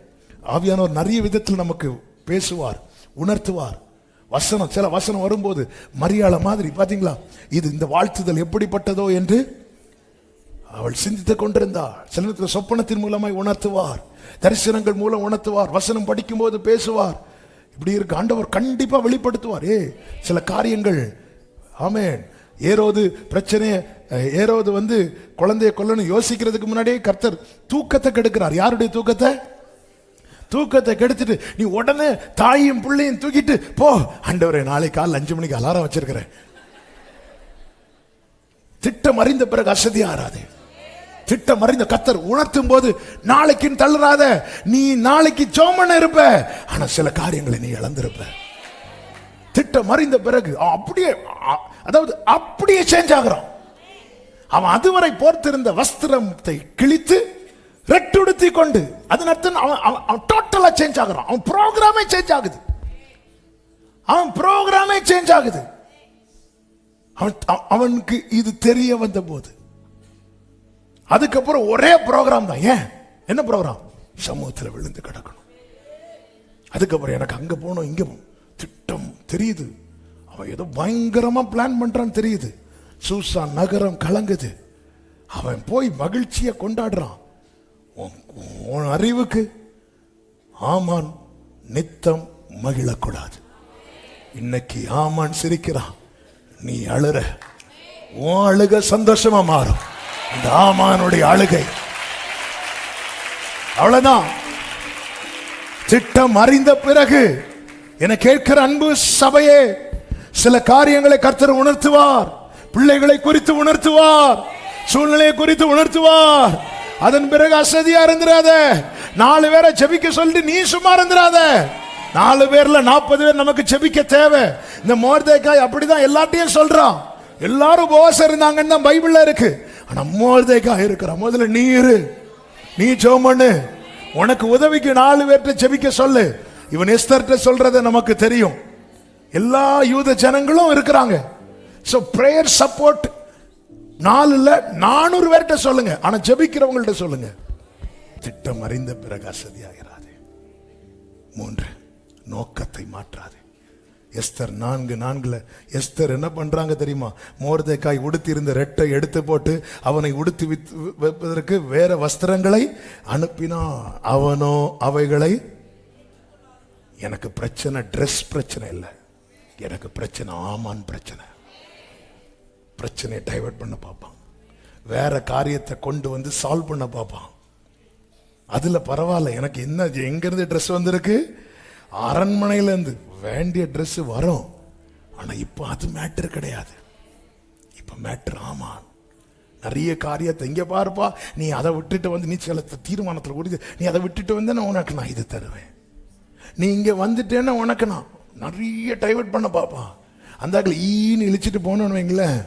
ஆவியானவர் நிறைய விதத்தில் நமக்கு பேசுவார், உணர்த்துவார். வசனம், சில வசனம் வரும்போது மரியாள மாதிரி பாத்தீங்களா, இது இந்த வாழ்த்துதல் எப்படிப்பட்டதோ என்று அவள் சிந்தித்துக் கொண்டிருந்தாள். சில நேரத்தில் சொப்பனத்தின் மூலமாய் உணர்த்துவார், தரிசனங்கள் மூலம் உணர்த்துவார், வசனம் படிக்கும் போது பேசுவார். இப்படி இருக்கு. ஆண்டவர் கண்டிப்பா வெளிப்படுத்துவார் சில காரியங்கள். ஆமென். ஏரோது பிரச்சனை, ஏரோது குழந்தைய கொல்லணும் யோசிக்கிறதுக்கு முன்னாடியே கர்த்தர் தூக்கத்தை கெடுக்கிறார். யாருடைய தூக்கத்தை? தூக்கத்தை கெடுத்துட்டு நீ உடனே தாயும் பிள்ளையும் தூக்கிட்டு போ. ஆண்டவரே நாளை காலை 5 மணிக்கு அலாரம் வச்சிருக்கிறேன். திட்டம் அறிந்த பிறகு அசதி ஆறாது. திட்டம் அறிந்த கர்த்தர் உணர்த்தும் போது நாளைக்குன்னு தள்ளுறாத. நீ நாளைக்கு ஜோமன இருப்ப, ஆனா சில காரியங்களை நீ இழந்திருப்ப. திட்டம் அறிந்த பிறகு அப்படியே, அதாவது அப்படியே சேஞ்ச் ஆகிறான். அவன் அதுவரை போர்த்திருந்த வஸ்திரத்தை கிழித்து ரெட்டுடுத்தி கொண்டு, அதன் அர்த்தம் அவன் டோட்டலா சேஞ்ச் ஆகிறான். அவன் ப்ரோக்ராமே சேஞ்ச் ஆகுது. அவன் ப்ரோக்ராமே சேஞ்ச் ஆகுது. அவனுக்கு இது தெரிய வந்த போது அதுக்கப்புறம் ஒரே ப்ரோக்ராம் தான். ஏன்? என்ன ப்ரோக்ராம்? சமூகத்தில் விழுந்து கிடக்கணும். அதுக்கப்புறம் எனக்கு அங்க போனோம், இங்க திட்டம் தெரியுது. அவன் ஏதோ பயங்கரமா பிளான் பண்றான்னு தெரியுது. சூசான் நகரம் கலங்குது. அவன் போய் மகிழ்ச்சியை கொண்டாடுறான். உன் அறிவுக்கு ஆமான் நித்தம் மகிழக்கூடாது. இன்னைக்கு ஆமான் சிரிக்கிறான், நீ அழுற. உன் அழுக சந்தோஷமா மாறும். இந்த ஆமானுடைய அழுகை அவ்வளவுதான். திட்டம் அறிந்த பிறகு என கேட்கிற அன்பு சபையே, சில காரியங்களை கர்த்தர் உணர்த்துவார். பிள்ளைகளை குறித்து உணர்த்துவார், சூழ்நிலையை குறித்து உணர்த்துவார். அதன் பிறகு அசதியா இருந்துராத. 4 பேரை ஜெபிக்க சொல்லிட்டு நீ சும்மா இருந்துராத. 4 பேர்ல 40 பேர் நமக்கு ஜெபிக்க தேவை. இந்த மொர்தெகாய் அப்படிதான் எல்லாத்தையும் சொல்றான். எல்லாரும் உபவாசம் இருந்தாங்கன்னு தான் பைபிள்ல இருக்கு. ஆனா மொர்தெகாய் இருக்கிறான். முதல்ல நீ இரு, நீ ஜெபம் பண்ணு. உனக்கு உதவிக்கு 4 பேர்ட்ட ஜெபிக்க சொல்லு. இவன் எஸ்தர்ட்ட சொல்றத நமக்கு தெரியும். எல்லா யூத ஜனங்களும் இருக்கிறாங்க. சோ பிரேயர் சப்போர்ட் 400 பேர்ட்ட சொல்லுங்க. ஆனா ஜெபிக்கிறவங்கள்ட்ட சொல்லுங்க. திட்டம் அறிந்த பிறகு அசதியாகிறாது. 3, நோக்கத்தை மாற்றாது. எஸ்தர் 4:4 எஸ்தர் என்ன பண்றாங்க தெரியுமா? மோர்தேக்காய் உடுத்தி இருந்த ரெட்டை எடுத்து போட்டு அவனை உடுத்தி வைப்பதற்கு வேற வஸ்திரங்களை அனுப்பினா. அவனோ அவைகளை, எனக்கு பிரச்சனை ட்ரெஸ் பிரச்சனை இல்லை, எனக்கு பிரச்சனை ஆமான் பிரச்சனை. பிரச்சனையை டைவர்ட் பண்ண பார்ப்பான், வேற காரியத்தை கொண்டு வந்து சால்வ் பண்ண பார்ப்பான். அதுல பரவாயில்ல, எனக்கு என்ன எங்கிருந்து ட்ரெஸ் வந்திருக்கு, அரண்மனையில இருந்து வேண்டிய ட்ரெஸ் வரும். ஆனா இப்ப அது மேட்டர் கிடையாது, இப்ப மேட்டர் ஆமான். நிறைய காரியத்தை இங்க பாருப்பா, நீ அதை விட்டுட்டு வந்து, நீ சில தீர்மானத்தில் கூடி நீ அதை விட்டுட்டு வந்து உனக்கு நான் இது தருவேன், நீ இங்க வந்துட்டேன்னா உனக்கு நான் நிறைய டைவர்ட் பண்ண பார்ப்பான். அந்த ஈன்னு இழிச்சிட்டு போனோன்னு வைங்களேன்,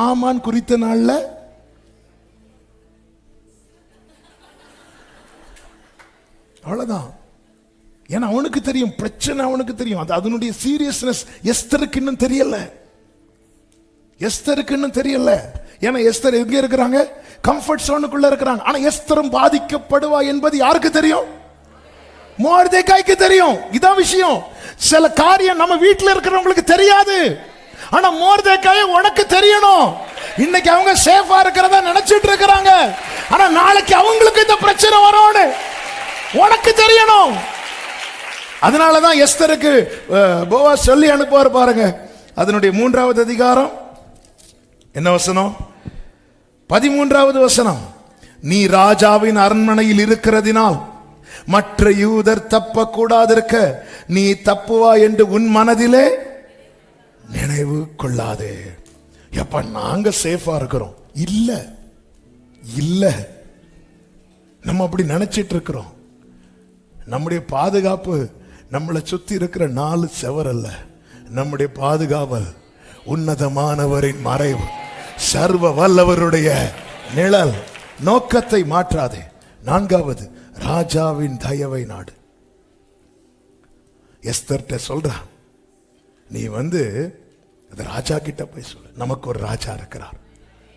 ஆமான் குறித்த நாள்ல அவ்வளவுதான். ஏன்னா அவனுக்கு தெரியும் பிரச்சனை, அவனுக்கு தெரியும் அது, அதனுடைய சீரியஸ்னஸ் எஸ்தருக்கு இன்னும் தெரியல, எஸ்தருக்கு இன்னும் தெரியல. ஏன்னா எஸ்தர் எங்க இருக்கிறாங்க? கம்ஃபர்ட் ஜோனுக்குள்ள இருக்கிறாங்க. ஆனா எஸ்தரும் பாதிக்கப்படுவா என்பது யாருக்கு தெரியும்? மோர்தேக்காய்க்கு தெரியும். இதான் விஷயம். சில காரியம் நம்ம வீட்டில் இருக்கிறவங்களுக்கு தெரியாது, ஆனா மோர்தேக்காய் உனக்கு தெரியணும். இன்னைக்கு அவங்க சேஃபா இருக்கிறதா நினைச்சிட்டு இருக்கிறாங்க, ஆனா நாளைக்கு அவங்களுக்கு இந்த பிரச்சனை வரும்னு உனக்கு தெரியணும். அதனாலதான் எஸ்தருக்கு போவாஸ் சொல்லி அனுப்புவார் பாருங்க. அதனுடைய 3வது அதிகாரம் என்ன வசனம்? 13வது வசனம். நீ ராஜாவின் அரண்மனையில் இருக்கிறதினால் மற்ற யூதர் தப்ப கூடாதிருக்க நீ தப்புவா என்று உன் மனதிலே நினைவு கொள்ளாதே. எப்ப நாங்க சேஃபா இருக்கிறோம்? இல்ல இல்ல, நம்ம அப்படி நினைச்சிட்டு இருக்கிறோம். நம்முடைய பாதுகாப்பு நம்மளை சுத்தி இருக்கிற 4 செவர் அல்ல, நம்முடைய பாதுகாவல் உன்னதமானவரின் மறைவு, சர்வ வல்லவருடைய நிழல். நோக்கத்தை மாற்றாதே. 4வது, ராஜாவின் தயவை நாடு. எஸ்தர்ட்ட சொல்றான், நீ வந்து அந்த ராஜா கிட்ட போய் சொல்லு, நமக்கு ஒரு ராஜா இருக்கிறார்.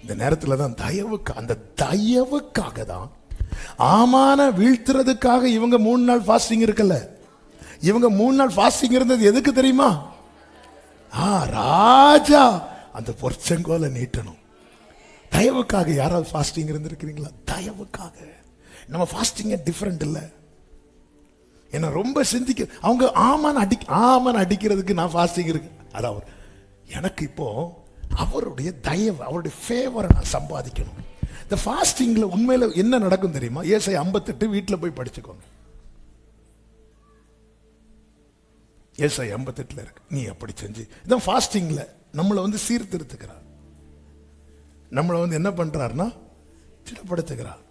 இந்த நேரத்தில் தான் தயவுக்கு, அந்த தயவுக்காக தான் ஆமான வீழ்த்துறதுக்காக இவங்க 3 நாள் ஃபாஸ்டிங் இருக்கல. இவங்க 3 நாள் ஃபாஸ்டிங் இருந்தது எதுக்கு தெரியுமா? ராஜா அந்த பொற்செங்கோலை நீட்டணும். தயவுக்காக. யாராவது ஃபாஸ்டிங் இருந்திருக்கிறீங்களா? தயவுக்காக. நம்ம ஃபாஸ்டிங் டிஃபரெண்ட் இல்லை. என்ன ரொம்ப சிந்திக்க, அவங்க ஆமான் அடிக்கிறதுக்கு நான் ஃபாஸ்டிங் இருக்கு. அதாவது எனக்கு இப்போ அவருடைய தயவு, அவருடைய ஃபேவரை நான் சம்பாதிக்கணும். இந்த ஃபாஸ்டிங்ல உண்மையில என்ன நடக்கும் தெரியுமா? ஏசாயா 58 வீட்டில் போய் படிச்சுக்கோங்க. ஏசாயா 58 இருக்கு. நீ அப்படி செஞ்சு இதான் ஃபாஸ்டிங்ல நம்மளை வந்து சீர்திருத்துக்கிறார், நம்மளை வந்து என்ன பண்றாருன்னா திடப்படுத்துகிறார்.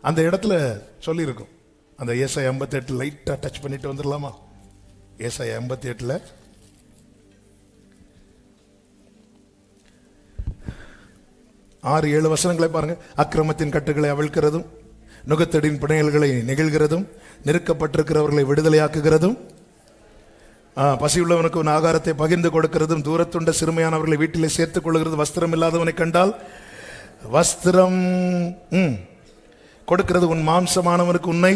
அந்த இடத்துல சொல்லியிருக்கும். அந்த ஏசாயா 58 லைட்டா டச் பண்ணிட்டு வந்துடலாமா? ஏசாயா 58 6-7 வசனங்களை பாருங்க. அக்கிரமத்தின் கட்டுகளை அவிழ்க்கிறதும், நுகத்தடின் பிணையல்களை நெகிழ்கிறதும், நெருக்கப்பட்டிருக்கிறவர்களை விடுதலையாக்குகிறதும், பசியுள்ளவனுக்கு உன் ஆகாரத்தை பகிர்ந்து கொடுக்கிறதும், தூரத்துண்ட சிறுமையானவர்களை வீட்டிலே சேர்த்துக் கொள்கிறது, வஸ்திரம் இல்லாதவனை கண்டால் வஸ்திரம் கொடுக்கிறது, உன் மாம்சமானவனுக்கு உன்னை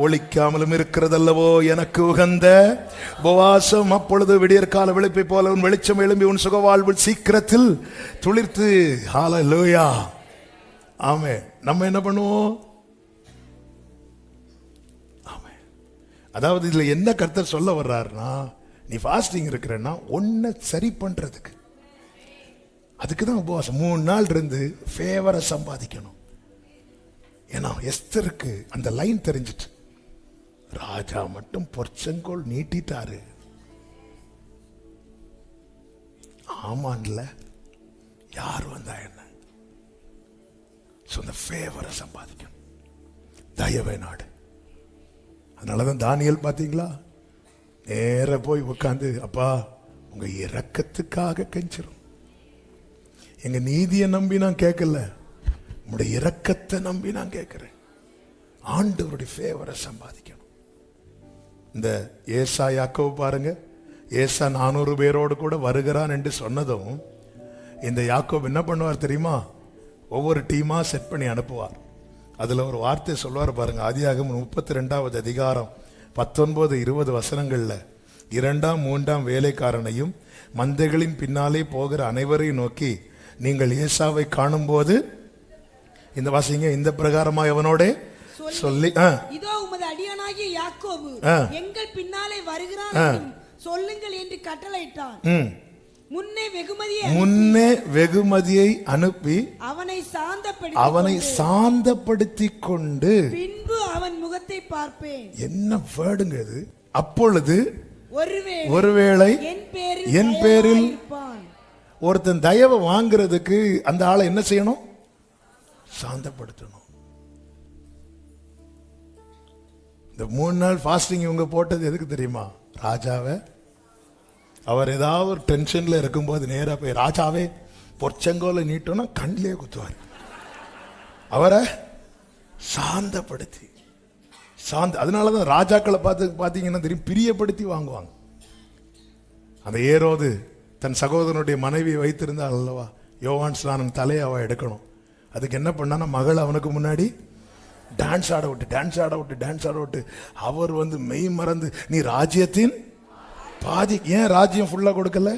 ஒழிக்காமலும் இருக்கிறதல்லவோ எனக்கு உகந்த உபவாசம். அப்பொழுது விடியற்கால விழிப்பை போல உன் வெளிச்சம் எழும்பி உன் சுகவாழ்வு சீக்கிரத்தில் துளிர்த்து. ஹல்லேலூயா, ஆமென். நம்ம என்ன பண்ணுவோம்? ஆமென். அதாவது இதுல என்ன கர்த்தர் சொல்ல வர்றாருன்னா, நீ ஃபாஸ்டிங் இருக்கிறன்னா ஒன்ன சரி பண்றதுக்கு, அதுக்கு தான் உபவாசம். 3 நாள் இருந்து ஃபேவரை சம்பாதிக்கணும். ஏன்னா எஸ்தருக்கு அந்த லைன் தெரிஞ்சிட்டு, ராஜா மட்டும் பொற்செங்கோல் நீட்டிட்டாரு, ஆமான்ல யார் வந்தா என்ன, அந்த ஃபேவரை சம்பாதிக்கணும், தயவை நாடு. அதனாலதான் தானியேல் பாத்தீங்களா, நேர போய் உட்காந்து, அப்பா உங்க இரக்கத்துக்காக கெஞ்சிரும், எங்க நீதியை நம்பி நான் கேட்கல, உங்களுடைய இரக்கத்தை நம்பி நான் கேட்கிறேன். ஆண்டவருடைய ஃபேவரை சம்பாதிக்கணும். இந்த ஏசா யாக்கோபு பாருங்க, ஏசா 400 பேரோடு கூட வருகிறான் என்று சொன்னதும் இந்த யாக்கோபு என்ன பண்ணுவார் தெரியுமா? ஒவ்வொரு டீமா செட் பண்ணி அனுப்புவார். அதுல ஒரு வார்த்தை சொல்வார் பாருங்க. ஆதியாகமம் 32வது அதிகாரம் 19-20 வசனங்கள்ல இரண்டாம் மூன்றாம் வேலைக்காரனையும் மந்தைகளின் பின்னாலே போகிற அனைவரையும் நோக்கி, நீங்கள் ஏசாவை காணும்போது இந்த வாசிங்க, இந்த பிரகாரமா அவனோட சொல்லி, இதோ உமது அடியானாகிய யாக்கோபு எங்கள் பின்னாலே வருகிறான் என்றும் சொல்லுங்கள் என்று கட்டளையிட்டான். முன்னே வெகுமதியை அனுப்பி அவனை சாந்தப்படுத்தி கொண்டு பின்பு அவன் முகத்தை பார்ப்பேன். என்ன வேர்டுங்க இது? அப்பொழுது ஒருவேளை என் பேரில் ஒருத்தன் தயவை வாங்குறதுக்கு அந்த ஆளை என்ன செய்யணும்? சாந்தப்படுத்தணும். இந்த 3 நாள் ஃபாஸ்டிங் இவங்க போட்டது எதுக்கு தெரியுமா? ராஜாவை அவர் ஏதாவது ஒரு டென்ஷன்ல இருக்கும்போது நேரா போய், ராஜாவே பொற்செங்கோலை நீட்டோன்னா கண்ணிலே குத்துவார். அவரை சாந்தப்படுத்தி அதனாலதான் ராஜாக்களை பார்த்தீங்கன்னா தெரியும், பிரியப்படுத்தி வாங்குவாங்க. அந்த ஏரோது தன் சகோதரனுடைய மனைவியை வைத்திருந்தால் அல்லவா, யோவான் ஸ்நானன் தலையை அவ எடுக்கணும். அதுக்கு என்ன பண்ணான்னா, மகள் அவனுக்கு முன்னாடி டான்ஸ் ஆட விட்டு அவர் மெய் மறந்து, நீ ராஜ்யத்தின் பாதி, ஏன் ராஜ்யம் ஃபுல்லா கொடுக்கல?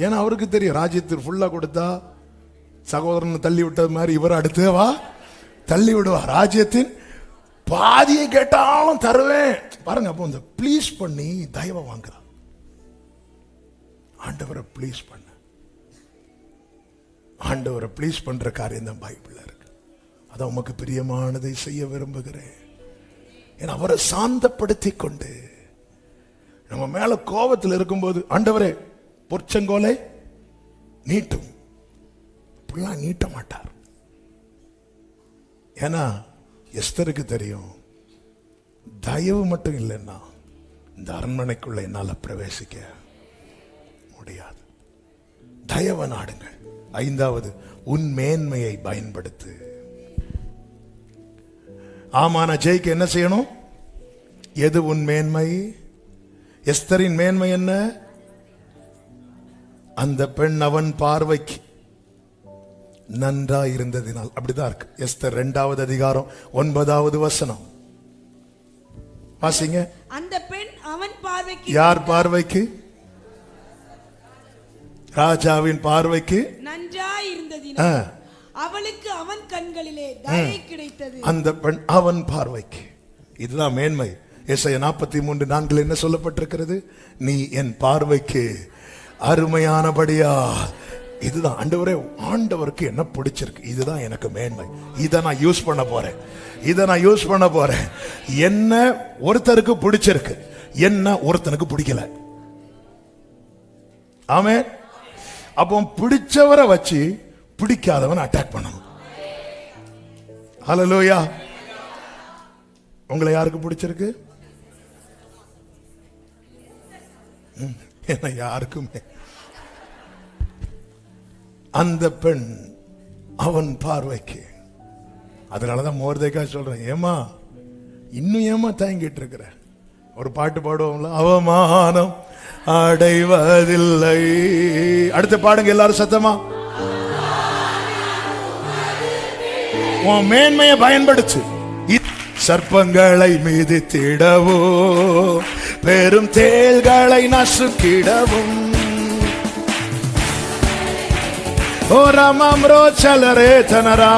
ஏன்னா அவருக்கு தெரியும், ராஜ்யத்தில் ஃபுல்லா கொடுத்தா சகோதரனை தள்ளி விட்டது மாதிரி இவர் அடுத்தவா தள்ளி விடுவா. ராஜ்யத்தின் பாதியை கேட்டாலும் தருவேன் பாருங்க. அப்போ இந்த ப்ளீஸ் பண்ணி தயவை வாங்குறா. ஆண்டவரை ப்ளீஸ் பண்ண, ஆண்டவரை ப்ளீஸ் பண்ற காரியம் தான் பைபிள்ல இருக்கு. அதான் உமக்கு பிரியமானதை செய்ய விரும்புகிறேன். ஏன்னா அவரை சாந்தப்படுத்தி கொண்டு, நம்ம மேல கோபத்தில் இருக்கும்போது, ஆண்டவரே பொற்செங்கோலை நீட்டும், இப்படிலாம் நீட்ட மாட்டார். ஏன்னா எஸ்தருக்கு தெரியும், தயவு மட்டும் இல்லைன்னா இந்த அரண்மனைக்குள்ள என்னால பிரவேசிக்க முடியாது. தயவை நாடுங்கள். 5வது, உன் மேன்மையை பயன்படுத்து. ஆமான ஜெயிக்க என்ன செய்யணும்? எது உன் மேன்மை? எஸ்தரின் மேன்மை என்ன? அந்த பெண் அவன் பார்வைக்கு நன்றா இருந்ததினால். அப்படிதான் இருக்கு. எஸ்தர் 2வது அதிகாரம் 9வது வசனம் வாசிங்க. அந்த பெண் அவன் பார்வைக்கு, யார் பார்வைக்கு? ராஜாவின் பார்வைக்கு நன்றாய் இருந்ததினால் அவளுக்கு அவன் கண்களிலே தயை கிடைத்தது. அந்த பெண் அவன் பார்வைக்கு, இதுதான் மேன்மை. ஏசாயா 43:4 என்ன சொல்லப்பட்டிருக்கிறது? நீ என் பார்வைக்கு அருமையானபடியா. இதுதான் ஆண்டவரே, ஆண்டவருக்கு என்ன பிடிச்சிருக்கு, இதுதான் எனக்கு மேன்மை, இதை நான் யூஸ் பண்ண போறேன். என்ன ஒருத்தருக்கு பிடிச்சிருக்கு, என்ன ஒருத்தனுக்கு பிடிக்கல. ஆமென். அப்போ பிடிச்சவரை வச்சு பிடிக்காதவன் அட்டாக் பண்ணணும். ஹல்லேலூயா. உங்களை யாருக்கு பிடிச்சிருக்கு? என்ன யாருக்குமே. அந்த பெண் அவன் பார்வைக்கு. அதனாலதான் மோர்தேக்காய் சொல்றேன், ஏமா இன்னும் ஏமா தாங்கிட்டு இருக்கிற? ஒரு பாட்டு பாடுவோம்ல, அவமானம் அடைவதில்லை. அடுத்து பாடுங்க எல்லாரும் சத்தமா. உன் மேன்மையை பயன்படுத்து. சர்ப்பங்களை மிதித்திடவோ, பெரும் தேள்களை நசுக்கிடவும், ஓரமம் ரோச்சலரே தனரா.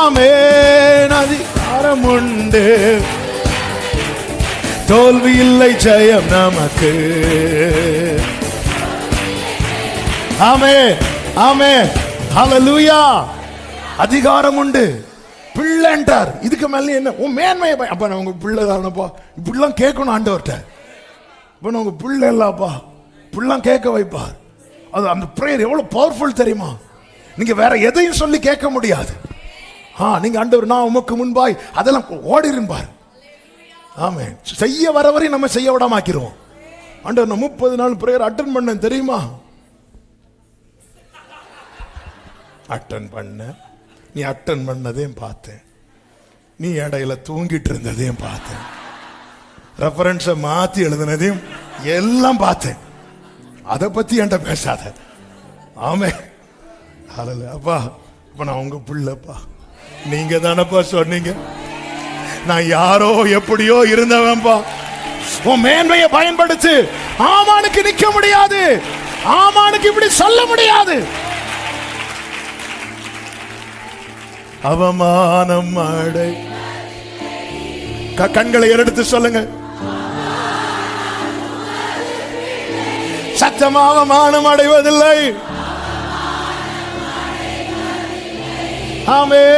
ஆமென். அதிகாரம் உண்டு, தோல்வி இல்லை, ஜெயம் நமக்கு. ஆமென், ஆமென், ஹல்லேலூயா. அதிகாரம் உண்டு. பிள்ளைன்றார், இதுக்கு மேலே என்ன? உன் மேன்மையை அப்ப நான் உங்க பிள்ளை தானப்பா, இப்படிலாம் கேட்கணும் ஆண்டவர்கிட்ட. இப்ப நான் உங்க பிள்ளை இல்லப்பா, இப்படிலாம் கேட்க வைப்பார். அது அந்த பிரேயர் எவ்வளவு பவர்ஃபுல் தெரியுமா? நீங்க வேற எதையும் சொல்லி கேட்க முடியாது. நீங்க ஆண்டவர் நான் உமக்கு முன்பாய் அதெல்லாம் ஓடிருப்பார். ஆமென். செய்ய வரவரை நம்ம செய்ய விடாம ஆக்கிடுவோம். ஆண்டவர் நான் 30 நாள் பிரேயர் அட்டன் பண்ணேன் தெரியுமா? அட்டன் பண்ண, நீ அட்டன் பண்ணதையும் பார்த்தேன், நீ இடையில தூங்கிட்டு இருந்ததையும் பார்த்தேன், ரெஃபரன்ஸை மாத்தி எழுதினதையும் எல்லாம் பார்த்தேன். அதை பத்தி என்கிட்ட பேசாத. ஆமே. அப்பா, இப்ப நான் உங்க பிள்ளைப்பா, நீங்க தானப்பா சொன்னீங்க நான் யாரோ எப்படியோ இருந்தவன்பா. உன் மேன்மையை பயன்படுத்து. ஆமானுக்கு நிக்க முடியாது, ஆமானுக்கு இப்படி சொல்ல முடியாது. அவமானம் அடை, கண்களை எடுத்து சொல்லுங்க. சத்தமா அவமானம் அடைவதில்லை. ஆமென்.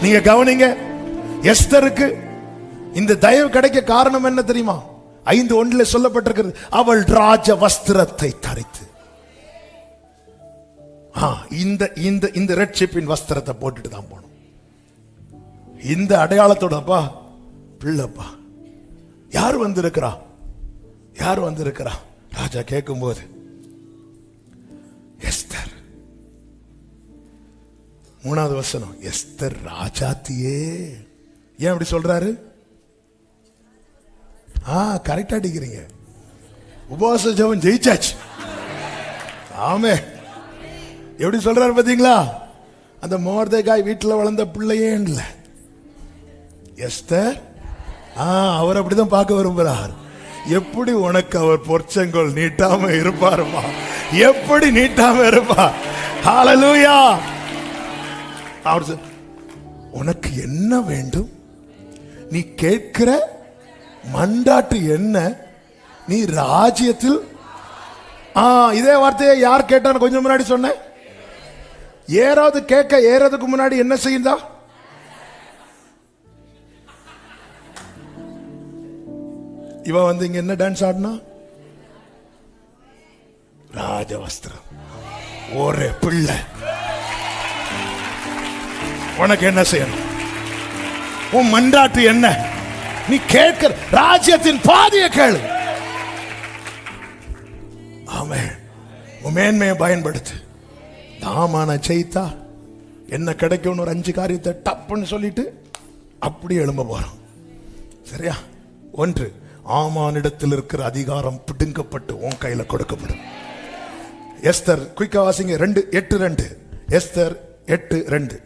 நீங்க கவனிங்க, எஸ்தருக்கு இந்த தயவு கிடைக்க காரணம் என்ன தெரியுமா? 5:1 சொல்லப்பட்டிருக்கிறது, அவள் ராஜ வஸ்திரத்தை தரித்து. இந்த ரட்சிப்பின் வஸ்திரத்தை போட்டுட்டு தான் போனோம். இந்த அடையாளத்தோடப்பா பிள்ளைப்பா யார் வந்திருக்கிறா, யார் வந்திருக்கிறா? ராஜா கேட்கும் போது எஸ்தர். 3வது வசனம், எஸ்தர் ராஜாத்தியே. ஏன் அப்படி சொல்றாரு? கரெக்டா அடிக்கிறீங்க. உபவாச ஜெபம் ஜெயிச்சாச்சு. ஆமே. எப்படி சொல்றாரு பாத்தீங்களா? அந்த மோர்தேகாய் வீட்டில் வளர்ந்த பிள்ளையே இல்ல, எஸ்தர். அவர் அப்படிதான் பார்க்க விரும்புறார். எப்படி உனக்கு அவர் பொற்செங்கோல் நீட்டாம இருப்பாருமா, எப்படி நீட்டாம இருப்பா. ஹல்லேலூயா. அவர் உனக்கு என்ன வேண்டும், நீ கேட்கிற மண்டாட்டு என்ன, நீ ராஜ்யத்தில். இதே வார்த்தையை யார் கேட்டான்னு கொஞ்சம் முன்னாடி சொன்னேன். ஏறாவது கேட்க ஏறதுக்கு முன்னாடி என்ன செய்யுதா? இவ வந்து இங்க என்ன டான்ஸ் ஆடினா? ராஜவஸ்திரம். ஒரே பிள்ளை, உனக்கு என்ன செய்யணும்? உன் மன்றாட்டு என்ன? நீ கேட்கிற ராஜ்யத்தின் பாதியை கேளு. ஆமென். உன் மேன்மையை பயன்படுத்து. தாமான ஜெயித்தா என்ன கிடைக்கும்? ஒரு 5 காரியத்தை டப்புன்னு சொல்லிட்டு அப்படி எழும்ப போறோம். சரியா? 1, ஆமானிடத்தில் இருக்கிற அதிகாரம் பிடுங்கப்பட்டு உன் கையில கொடுக்கப்படும். எஸ்தர் குயிக்கா வாசிங்க. 2:8. எஸ்தர் 8:2.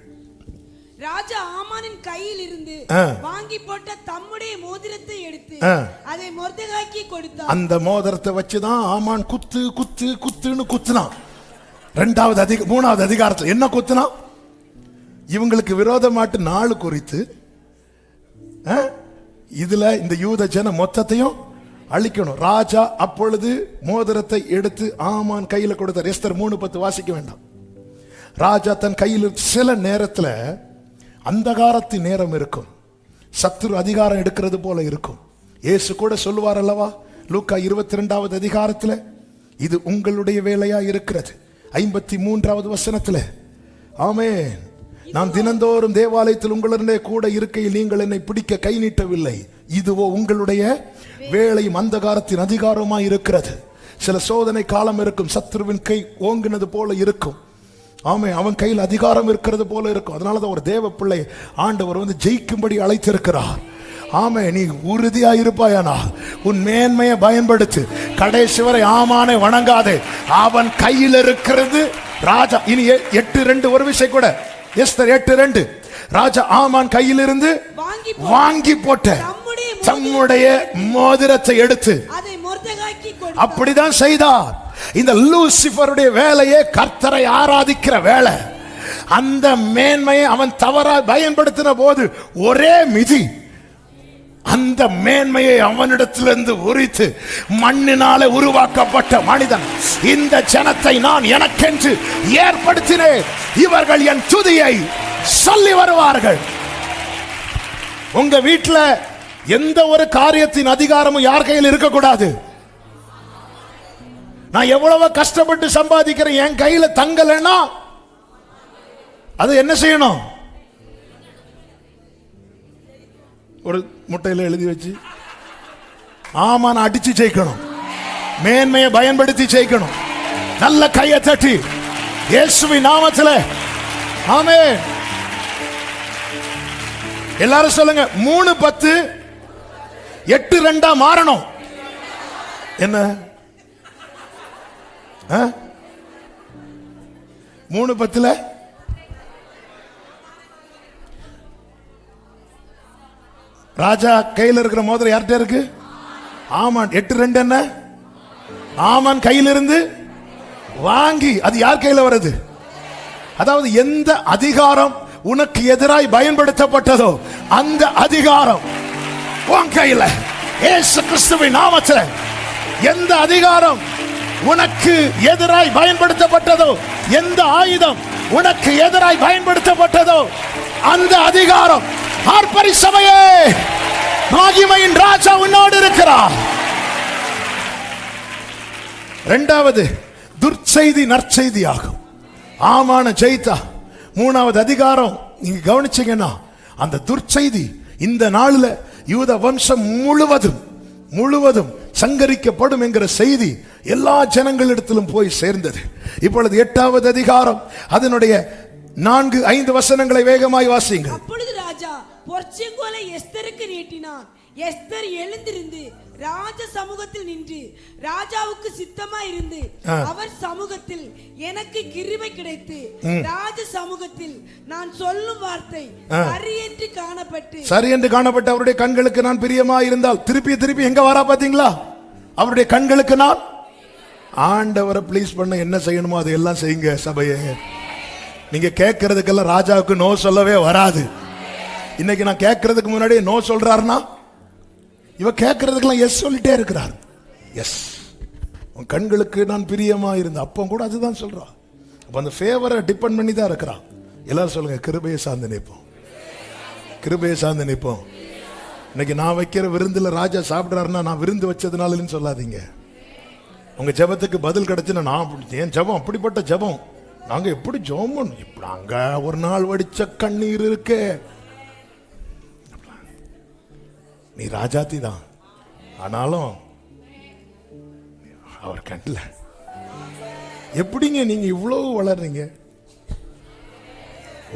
ராஜா ஆமானின் கையில் இருந்து வாங்கி போட்ட தம்முடைய மோதிரத்தை எடுத்து அதை மொர்தெகாய்க்கு கொடுத்தார். அந்த மோதிரத்தை வச்சுதான் ஆமான் குத்து குத்து குத்துன்னு குத்துனான். 3வது அதிகாரத்தில் என்ன குத்துனா? இவங்களுக்கு விரோதமாட்டு நாள் குறித்து இதுல இந்த யூத ஜன மொத்தத்தையும் அழிக்கணும். ராஜா அப்பொழுது மோதிரத்தை எடுத்து ஆமான் கையில கொடுத்தார். எஸ்தர் 3:10 வாசிக்க வேண்டாம். ராஜா தன் கையில் சில நேரத்தில் அந்தகாரத்தின் நேரம் இருக்கும், சத்துரு அதிகாரம் எடுக்கிறது போல இருக்கும். இயேசு கூட சொல்லுவார் அல்லவா, லூக்கா 22வது அதிகாரத்தில், இது உங்களுடைய வேலையா இருக்கிறது. 53வது வசனத்தில், ஆமென், நான் தினந்தோறும் தேவாலயத்தில் உங்களுடைய கூட இருக்கையில் நீங்கள் என்னை பிடிக்க கை நீட்டவில்லை, இதுவோ உங்களுடைய வேலையும் அந்தகாரத்தின் அதிகாரமாய் இருக்கிறது. சில சோதனை காலம் இருக்கும், சத்துருவின் கை ஓங்கினது போல இருக்கும். ஆமே, அவன் கையில் அதிகாரம் இருக்கிறது போல இருக்கும். அதனாலதான் ஒரு தேவ பிள்ளை ஆண்டவர் வந்து ஜெயிக்கும்படி அழைத்திருக்கிறார். ஆமே, நீ உறுதியா இருப்பாயானா உன் மேன்மையை பயன்படுத்து. கடைசி வரை ஆமானை வணங்காதே. அவன் கையில் இருக்கிறது ராஜா. இனி 8:2 ஒரு விஷயம் கூட. எஸ்தர் 8:2. ராஜா ஆமான் கையில் இருந்து வாங்கி போட்ட தம்முடைய மோதிரத்தை எடுத்து அப்படிதான் செய்தார். இந்த லூசிபருடைய வேலையே கர்த்தரை ஆராதிக்கிற வேலை. அந்த மேன்மையை அவன் தவறா பயன்படுத்தின போது ஒரே மிதி அந்த மேன்மையை அவனிடத்திலிருந்து உரித்து மண்ணினாலே உருவாக்கப்பட்ட மனிதன், இந்த ஜனத்தை நான் எனக்கென்று ஏற்படுத்தினேன், இவர்கள் என் துதியை சொல்லி வருவார்கள். உங்க வீட்டில் எந்த ஒரு காரியத்தின் அதிகாரமும் யார் கையில் இருக்கக்கூடாது. நான் எவ்வளவு கஷ்டப்பட்டு சம்பாதிக்கிறேன், என் கையில தங்கலைன்னா அது என்ன செய்யணும்? ஒரு முட்டையில எழுதி வச்சு ஆமா நான் அடிச்சு ஜெயிக்கணும், மேன்மையை பயன்படுத்தி ஜெயிக்கணும். நல்ல கையை தட்டி இயேசுவின் நாமத்தில் ஆமென். எல்லாரும் சொல்லுங்க. 3:10 8:2 மாறணும். என்ன 3:10 ராஜா கையில் இருக்கிற மோதிரம் யார்கிட்ட இருக்கு? ஆமான். 8:2 என்ன? ஆமான் கையிலிருந்து வாங்கி. அது யார் கையில வருது? அதாவது எந்த அதிகாரம் உனக்கு எதிராய் பயன்படுத்தப்பட்டதோ அந்த அதிகாரம் உன் கையில. இயேசு கிறிஸ்துவின் நாமத்தில் எந்த அதிகாரம் உனக்கு எதிராய் பயன்படுத்தப்பட்டதோ, எந்த ஆயுதம் உனக்கு எதிராய் பயன்படுத்தப்பட்டதோ அந்த அதிகாரம் ஆர்ப்பரி சபையே, மகிமையின் ராஜா உன்னோடு இருக்கிறார். இரண்டாவது துர்ச்செய்தி நற்செய்தி ஆகும். ஆமான ஜெயித்தா. மூணாவது அதிகாரம் நீங்க கவனிச்சீங்கன்னா அந்த துர்ச்செய்தி இந்த நாளில் யூத வம்சம் முழுவதும் சங்கரிக்கப்படும் என்கிற செய்தி எல்லா ஜனங்களிடத்திலும் போய் சேர்ந்தது. இப்பொழுது 8வது அதிகாரம் அதனுடைய 4-5 வசனங்களை வேகமாய் வாசிங்க. அப்பொழுது ராஜா பொற்செங்கோலை எஸ்தருக்கு நீட்டினான். எஸ்தர் எழுந்திருந்து ராஜ சமூகத்தில் நின்று ராஜாவுக்கு சித்தமா இருந்து அவர் சமூகத்தில் எனக்கு கிருபை கிடைத்து ராஜ சமூகத்தில் நான் சொல்லும் வார்த்தை சரி என்று காணப்பட்டு அவருடைய கண்களுக்கு நான் பிரியமா இருந்தால் திருப்பி எங்க வரா பாத்தீங்களா? அவருடைய கண்களுக்கு நான் ஆண்டவரை ப்ளீஸ் பண்ண என்ன செய்யணுமோ அதையெல்லாம் செய்யுங்க சபையே. நீங்க கேட்கறதுக்கெல்லாம் ராஜாவுக்கு நோ சொல்லவே வராது. இன்னைக்கு நான் கேட்கறதுக்கு முன்னாடியே நோ சொல்றாருன்னா இவ கேட்கறதுக்கெல்லாம் எஸ் சொல்லிட்டே இருக்கிறார். எஸ், உன் கண்களுக்கு நான் பிரியமா இருந்தேன். அப்போ கூட அதுதான் சொல்றான். அப்ப அந்த ஃபேவரை டிபெண்ட் பண்ணி தான் இருக்கிறான். எல்லாரும் சொல்லுங்க, கிருபையை சார்ந்து நிற்போம், கிருபையை சார்ந்து நிற்போம். இன்னைக்கு நான் வைக்கிற விருந்துல ராஜா சாப்பிடுறாருன்னா நான் விருந்து வச்சதுனாலன்னு சொல்லாதீங்க. உங்க ஜெபத்துக்கு பதில் கிடைச்சுன்னா நான் என் ஜெபம் அப்படிப்பட்ட ஜெபம். நாங்க எப்படி ஜெபம் இப்படி அங்க ஒரு நாள் வடிச்ச கண்ணீர் இருக்கு. நீ ராஜாத்தி தான், ஆனாலும் அவர் கண்ணில் எப்படிங்க நீங்க இவ்வளவு வளர்றீங்க?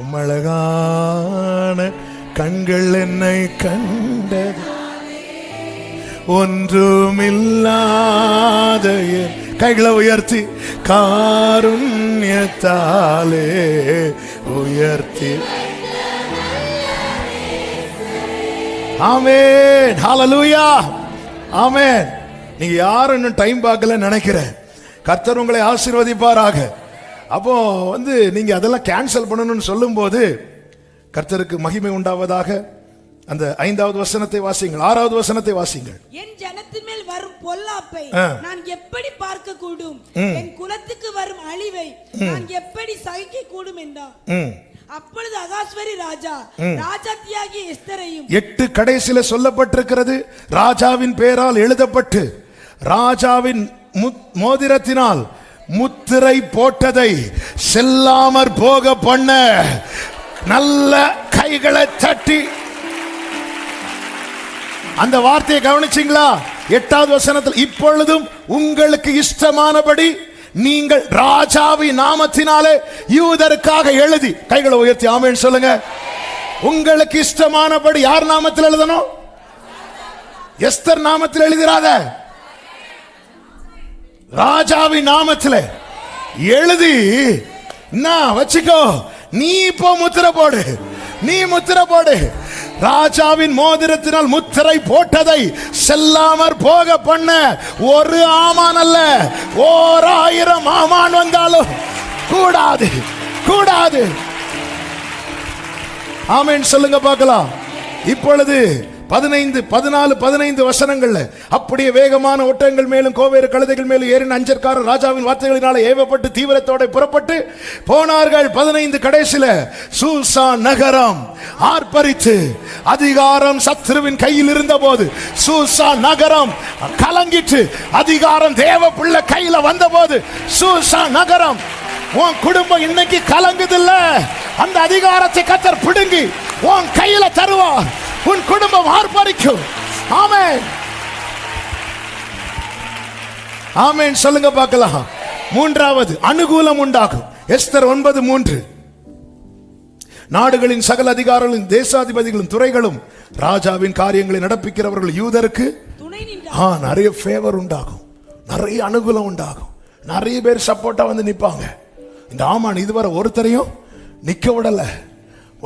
உம்மழகான கண்கள் என்னை கண்டது, ஒன்றுமில்லாத கைகளை உயர்த்தி காருண்யத்தாலே உயர்த்தி. ஆமென், ஹல்லேலூயா, ஆமென். நீங்க யாரும் இன்னும் டைம் பார்க்கல நினைக்கிறேன். கர்த்தர் உங்களை ஆசீர்வதிப்பாராக. அப்போ நீங்க அதெல்லாம் கேன்சல் பண்ணணும்னு சொல்லும் போது கர்த்தருக்கு மகிமை உண்டாவதாக. அந்த 5வது வசனத்தை வாசிங்கள், 6வது வசனத்தை வாசிங்கள். என் ஜனத்தின் மேல் வரும் பொல்லாப்பை நான் எப்படி பார்க்க கூடும்? என் குலத்துக்கு வரும் அழிவை நான் எப்படி சகிக்க கூடும் என்றார். அப்பொழுது அகாஸ்வரி ராஜா ராஜாத்தியாகிய எஸ்தரையும் 8 கடைசியில சொல்லப்பட்டிருக்கிறது. ராஜாவின் பெயரால் எழுதப்பட்டு ராஜாவின் மோதிரத்தினால் முத்திரை போட்டதை செல்லாமற் போக பண்ண நல்ல கைகளை தட்டி. அந்த வார்த்தையை கவனிச்சீங்களா? 8வது வசனத்தில் இப்பொழுதும் உங்களுக்கு இஷ்டமானபடி நீங்கள் ராஜாவின் நாமத்தினாலே யூதருக்காக எழுதி. கைகளை உயர்த்தி ஆமென் சொல்லுங்க. உங்களுக்கு இஷ்டமானபடி யார் நாமத்தில் எழுதணும்? எஸ்தர் நாமத்தில் எழுதிராத, ராஜாவின் நாமத்தில் எழுதி வச்சுக்கோ. நீ இப்போ முத்திரை போடு, நீ முத்திரை போடு. ராஜாவின் மோதிரத்தினால் முத்திரை போட்டதை செல்லாமற் போக பண்ண ஒரு ஆமான் அல்ல, 1000 ஆமான் வந்தாலும் கூடாது, கூடாது. ஆமென் சொல்லுங்க பார்க்கலாம். இப்பொழுது 15, 14, 15 வசனங்கள்ல அப்படியே வேகமான ஒட்டங்கள் மேலும் கோவேறு கழுதைகள் மேலும் ஏறின அஞ்சற்காரர் ராஜாவின் வார்த்தைகளினால ஏவப்பட்டு தீவிரத்தோட புறப்பட்டு போனார்கள். 15 கடைசில சூசா நகரம் ஆர்ப்பரித்து, அதிகாரம் சத்ருவின் கையில் இருந்த போது சூசா நகரம் கலங்கிட்டு, அதிகாரம் தேவ பிள்ளை கையில வந்த போது சூசா நகரம். உன் குடும்பம் இன்னைக்கு கலங்குதில்ல, அந்த அதிகாரத்தை கர்த்தர் பிடுங்கி உன் கையில தருவார். உன் குடும்பம் ஆர்ப்பரிக்கும். ஆமென், ஆமென் சொல்லுங்க பார்க்கலாம். 3வது அனுகூலம் உண்டாகும். எஸ்தர் 9:3 நாடுகளின் சகல அதிகாரிகளும் தேசாதிபதிகளும் துறைகளும் ராஜாவின் காரியங்களை நடப்பிக்கிறவர்கள் யூதருக்கு நிறைய ஃபேவர் உண்டாகும், நிறைய அனுகூலம் உண்டாகும். நிறைய பேர் சப்போர்ட்டா நிப்பாங்க. இந்த ஆமான் இதுவரை ஒருத்தரையும் நிக்க விடல.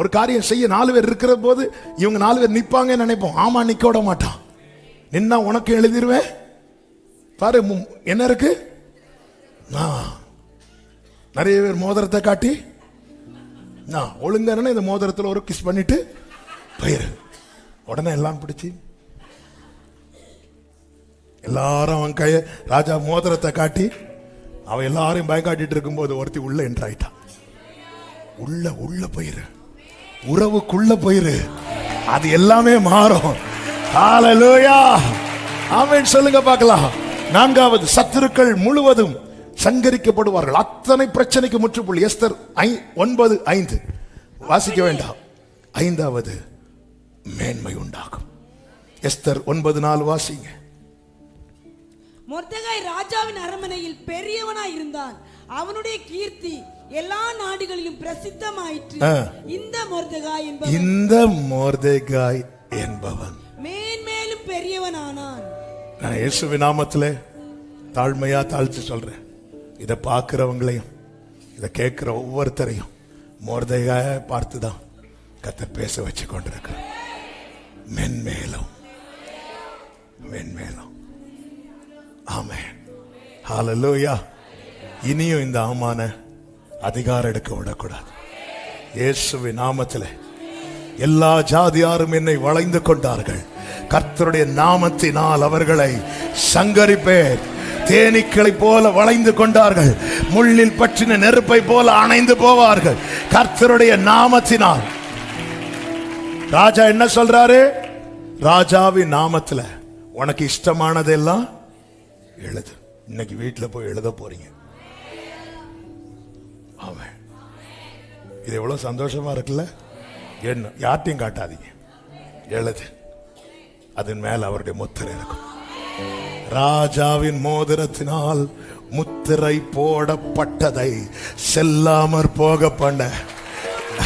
ஒரு காரியம் செய்ய 4 பேர் இருக்கிற போது இவங்க 4 பேர் நிப்பாங்கன்னு நினைப்போம். ஆமா, நிக்க விட மாட்டான். நின்னா உனக்கு எழுதிருவேன் பாரு. என்ன இருக்கு? நிறைய பேர் மோதிரத்தை காட்டி ஒழுங்கான இந்த மோதிரத்தில் ஒரு கிஸ் பண்ணிட்டு போயிரு. உடனே எல்லாம் பிடிச்சி எல்லாரும் அவன் கைய ராஜா மோதிரத்தை காட்டி அவன் எல்லாரையும் பயங்காட்டிட்டு இருக்கும்போது ஒருத்தி உள்ள என்ட்ராயிட்டான். உள்ள போயிரு, உறவுக்குள்ள போயிரு, அது எல்லாமே மாறும். ஹல்லேலூயா, ஆமென் சொல்லுங்க பார்க்கலாம். 4வது, சத்துருக்கள் முழுவதும் சங்கரிக்கப்படுவார்கள். அத்தனை பிரச்சனைக்கு முற்றுப்புள்ளி. எஸ்தர் 9:5 வாசிக்க வேண்டாம். 5வது, மேன்மை உண்டாகும். எஸ்தர் 9:4 வாசிங்க. மொர்தெகாய் ராஜாவின் அரண்மனையில் பெரியவனாய் இருந்தான். அவனுடைய கீர்த்தி எல்லா நாடுகளிலும் பிரசித்தமாயிற்று. இந்த மொர்தெகாய் என்பவன் மேன்மேலும் பெரியவனானான். நான் இயேசுவின் நாமத்திலே தாழ்மையா தாழ்த்து சொல்றேன். இதை பார்க்கிறவங்களையும் இதை கேட்கிற ஒவ்வொருத்தரையும் மொர்தெகாயை பார்த்துதான் கர்த்தர் பேச வச்சு கொண்டிருக்கிறார். மென்மேலும் மென்மேலும். ஆமென், ஹல்லேலூயா. இனியும் இந்த ஆமான அதிகாரம் எடுக்க விடக்கூடாது. இயேசுவின் நாமத்திலே எல்லா ஜாதியாரும் என்னை வளைந்து கொண்டார்கள். கர்த்தருடைய நாமத்தினால் அவர்களை சங்கரிப்பேன். தேனீக்களை போல வளைந்து கொண்டார்கள். முள்ளில் பற்றின நெருப்பை போல அணைந்து போவார்கள். கர்த்தருடைய நாமத்தினால். ராஜா என்ன சொல்றாரு? ராஜாவின் நாமத்துல உனக்கு இஷ்டமானதெல்லாம் எழுது. இன்னைக்கு வீட்டுல போய் எழுத போறீங்க. ஆமென். இது எவ்வளவு சந்தோஷமா இருக்குல்ல? என்ன யார்ட்டையும் காட்டாதீங்க, எழுது. அதன் மேல அவருடைய முத்திரை இருக்கும். ராஜாவின் மோதிரத்தினால் முத்திரை போடப்பட்டதை செல்லாமற் போக பண்ண.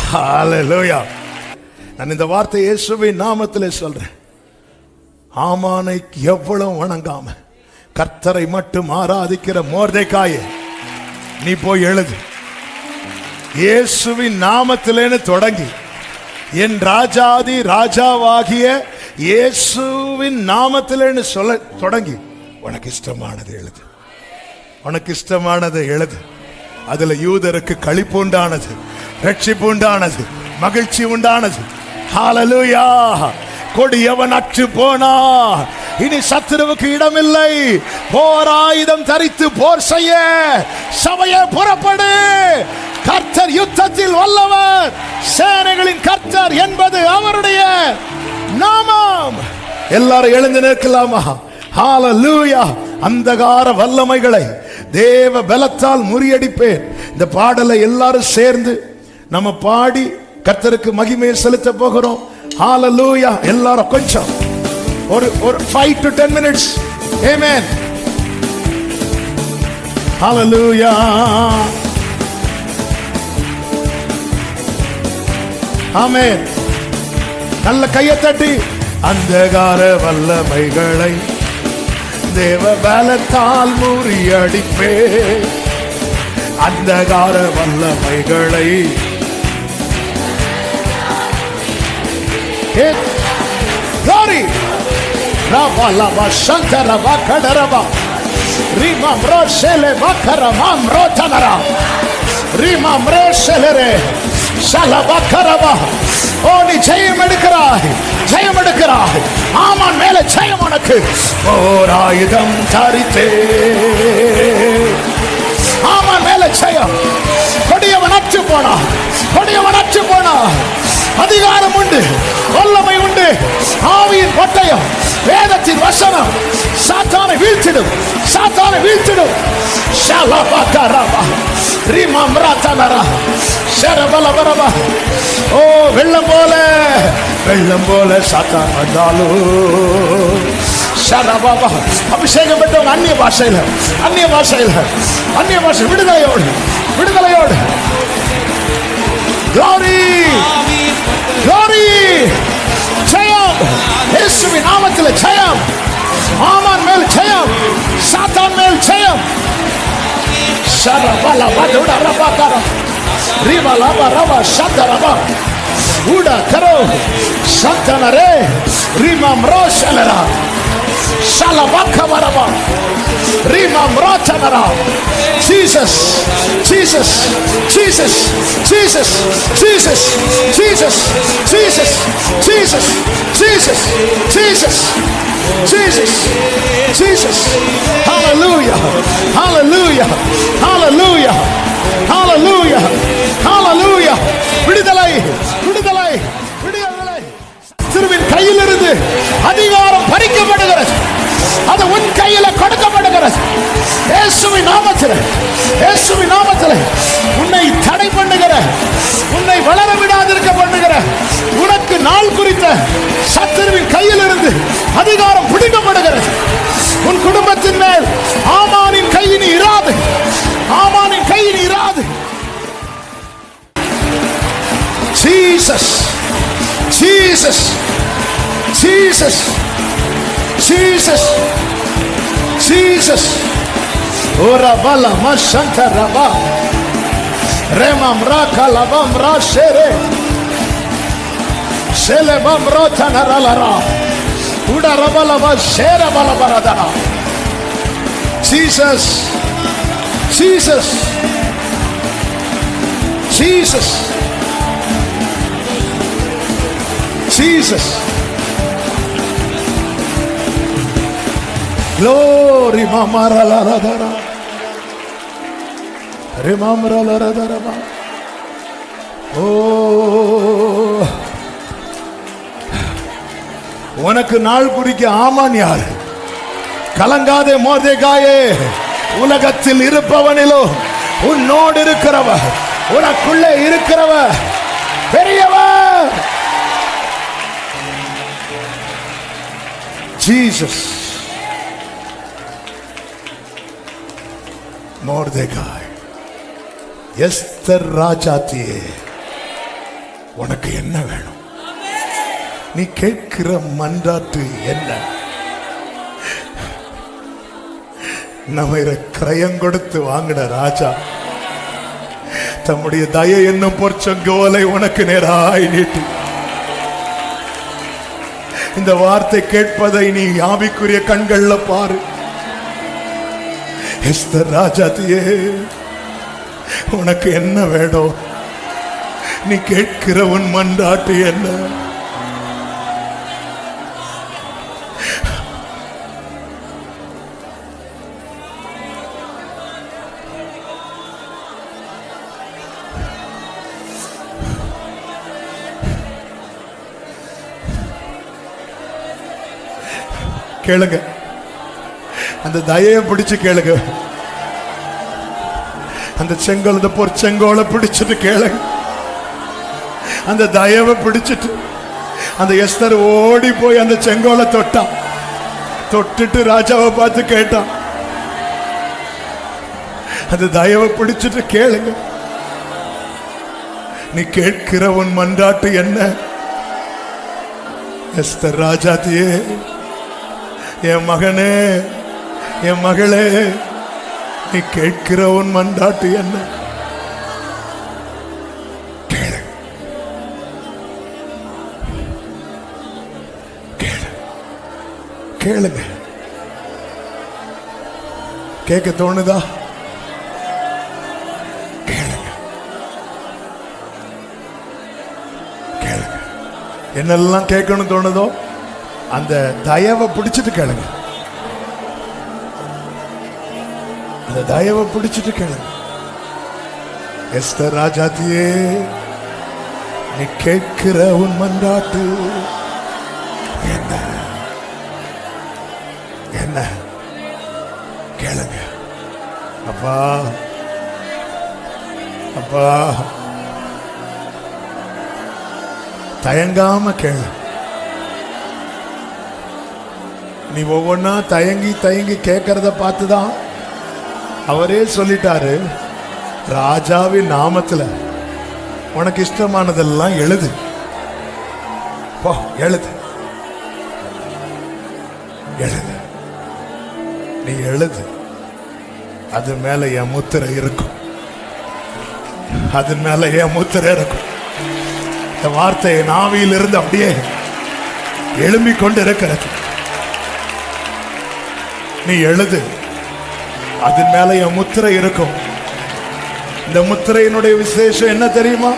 ஹல்லேலூயா. நான் இந்த வார்த்தை இயேசுவின் நாமத்திலே சொல்றேன். ஆமானை எவ்வளவு வணங்காம கர்த்தரை மட்டும் ஆராதிக்கிற மொர்தெகாயே, நீ போய் எழுது. இயேசுவின் நாமத்திலேன்னு தொடங்கி என் ராஜாதி ராஜாவாகிய இயேசுவின் நாமத்திலேன்னு சொல்ல தொடங்கி உனக்கு இஷ்டமானது எழுது. உனக்கு இஷ்டமானது எழுது. அதுல யூதருக்கு களிப்பு உண்டானது, ரட்சிப்பு உண்டானது, மகிழ்ச்சி உண்டானது. ஹல்லேலூயா. கொடியவன் அற்று போனா, இனி சத்துருவுக்கு இடமில்லை. போர் ஆயுதம் தரித்து போர் செய்ய சபையே புறப்படு. கர்த்தர் யுத்தத்தில் வல்லவர். சேனைகளின் கர்த்தர் என்பது அவருடைய நாமம். எல்லாரும் எழுந்து நிற்கலாமா? ஹல்லேலூயா. அந்தகார வல்லமைகளை தேவ பலத்தால் முறியடிப்பேன். இந்த பாடலை எல்லாரும் சேர்ந்து நம்ம பாடி கர்த்தருக்கு மகிமையை செலுத்த போகிறோம். ஹல்லேலூயா. எல்லாரும் கொஞ்சம் ஒரு 5 to 10 minutes. ஆமென். ஹல்லேலூயா. ஆமென். நல்ல கையை தட்டி அந்தகார வல்லமைகளை தேவ பலத்தால் முறியடிப்பே. அந்தகார வல்லமைகளை glory rava lava shantara vakadarava rima mroshele vakarama mrotanara rima mroshele shalavakarava. ஓ, நீ ஜெயம் எடுக்கிறாய், ஜெயம் எடுக்கிறாய். ஆமான் மேல ஜெயம் உனக்கு. போராயுதம் தரித்தே. ஆமான் மேல ஜெயம். கொடியவன் அற்று போனா, கொடியவன் அற்று போனா. அதிகாரம் உண்டு, வல்லமை உண்டு. ஆவியின் பட்டயம், வேதத்தின் வசனம் சாத்தானை வீழ்த்திடும், சாத்தானை வீழ்த்திடும். ஷலபகரபா ரிமம்ரதனரா ஷரபலபரபா. ஓ, வெள்ளம் போல, வெள்ளம் போல சாத்தான் வந்தாலும் ஷரபபா. அபிஷேகம் பெற்றவங்க அந்நிய பாஷையில, அந்நிய பாஷையில, அந்நிய பாஷை விடுதலையோடு, விடுதலையோடு. glory glory. ஜெயம் இயேசுவின் நாமத்தில் ஜெயம். ஆமான் மேல் ஜெயம், சாத்தான் மேல் ஜெயம். ஷரபலபதுடரபகர ரிவலபரப ஷதரப Uda karo santanare rimam rosalera salavaka varava rimam rotanara. Jesus, Jesus, Jesus, Jesus, Jesus, Jesus, Jesus, Jesus, Jesus, Jesus, Jesus, Jesus. Hallelujah, hallelujah, hallelujah, hallelujah, hallelujah. விடுதலை, விடுதலை, விடுதலை. சத்துருவின் கையிலிருந்து அதிகாரம் பறிக்கப்படுகிறது. அது உன் கையில கொடுக்கப்படுகிறது. இயேசுவின் நாமத்தில், இயேசுவின் நாமத்தில் உன்னை தடை பண்ணுகிற, உன்னை வளர விடாதிருக்க பண்ணுகிற, உனக்கு நாள் குறித்த சத்துருவின் கையிலிருந்து அதிகாரம் பிடிக்கப்படுகிறது. உன் குடும்பத்தின் மேல் ஆமானின் கையினி இராது, ஆமானின் கையினி இராது. Jesus, Jesus, Jesus, Jesus, Jesus. Ora bala mashanta raba remam raka labam rashere sele bam rota naralara uda rabala ba shera bala baradana. Jesus, Jesus, Jesus, Jesus. Glory mamara la la dara remamra la la dara ba. Oh, உனக்கு நாள் குறிக்க ஆமான் யார்? கலங்காதே மோர்தெகாயே, உலகத்தில் இருப்பவனிலோ உன்னோடு இருக்கிறவர், உனக்குள்ளே இருக்கிறவர் பெரியவர். Jesus. மோர்தெகாய், எஸ்தர் ராஜாத்தியே, உனக்கு என்ன வேணும்? நீ கேட்கிற மன்றாட்டு என்ன? நம்ம கிரயம் கொடுத்து வாங்கின ராஜா தம்முடைய தயை என்னும் பொற்சங்கோலை உனக்கு நேராய் நீட்டி, இந்த வார்த்தை கேட்பதை நீ ஆவிக்குரிய கண்கள்ல பாரு. எஸ்தர் ராஜாத்தியே, உனக்கு என்ன வேணும்? நீ கேட்கிற உன் மன்றாட்டு என்ன? கேளுங்க, அந்த தயையை பிடிச்சு கேளுங்க. அந்த செங்கோல், அந்த பொற்செங்கோலை பிடிச்சிட்டு கேளுங்க. அந்த தயவை பிடிச்சிட்டு அந்த எஸ்தர் ஓடி போய் அந்த செங்கோலை தொட்டான். தொட்டுட்டு ராஜாவை பார்த்து கேட்டான். அந்த தயவை பிடிச்சிட்டு கேளுங்க. நீ கேட்கிற உன் மன்றாட்டு என்ன? எஸ்தர் ராஜாத்தியே, என் மகனே, என் மகளே, நீ கேட்கிற உன் மன்றாட்டு என்ன? கேளு, கேளு, கேளுங்க. கேட்க தோணுதா? கேளுங்க, கேளுங்க. என்னெல்லாம் கேட்கணும் தோணுதோ அந்த தயவை பிடிச்சிட்டு கேளுங்க. அந்த தயவை பிடிச்சிட்டு கேளுங்க. எஸ்தர் ராஜாத்தியே, நீ கேட்கிற உன் மன்றாட்டு என்ன? என்ன? கேளுங்க. அப்பா, அப்பா, தயங்காம கேளு. நீ ஒவ்வொன்னா தயங்கி தயங்கி கேட்கறத பார்த்துதான் அவரே சொல்லிட்டாரு, ராஜாவின் நாமத்துல உனக்கு இஷ்டமானதெல்லாம் எழுது, போ எழுது, எழுது, நீ எழுது. அது மேல என் முத்திரை இருக்கும், அது மேல என் முத்திரை இருக்கும். இந்த வார்த்தை என் ஆவியில் இருந்து அப்படியே எழும்பிக் கொண்டு இருக்கிறது. நீ எழுது, அதன் மேல என் முத்திரை இருக்கும். இந்த முத்திரையினுடைய விசேஷம் என்ன தெரியுமா?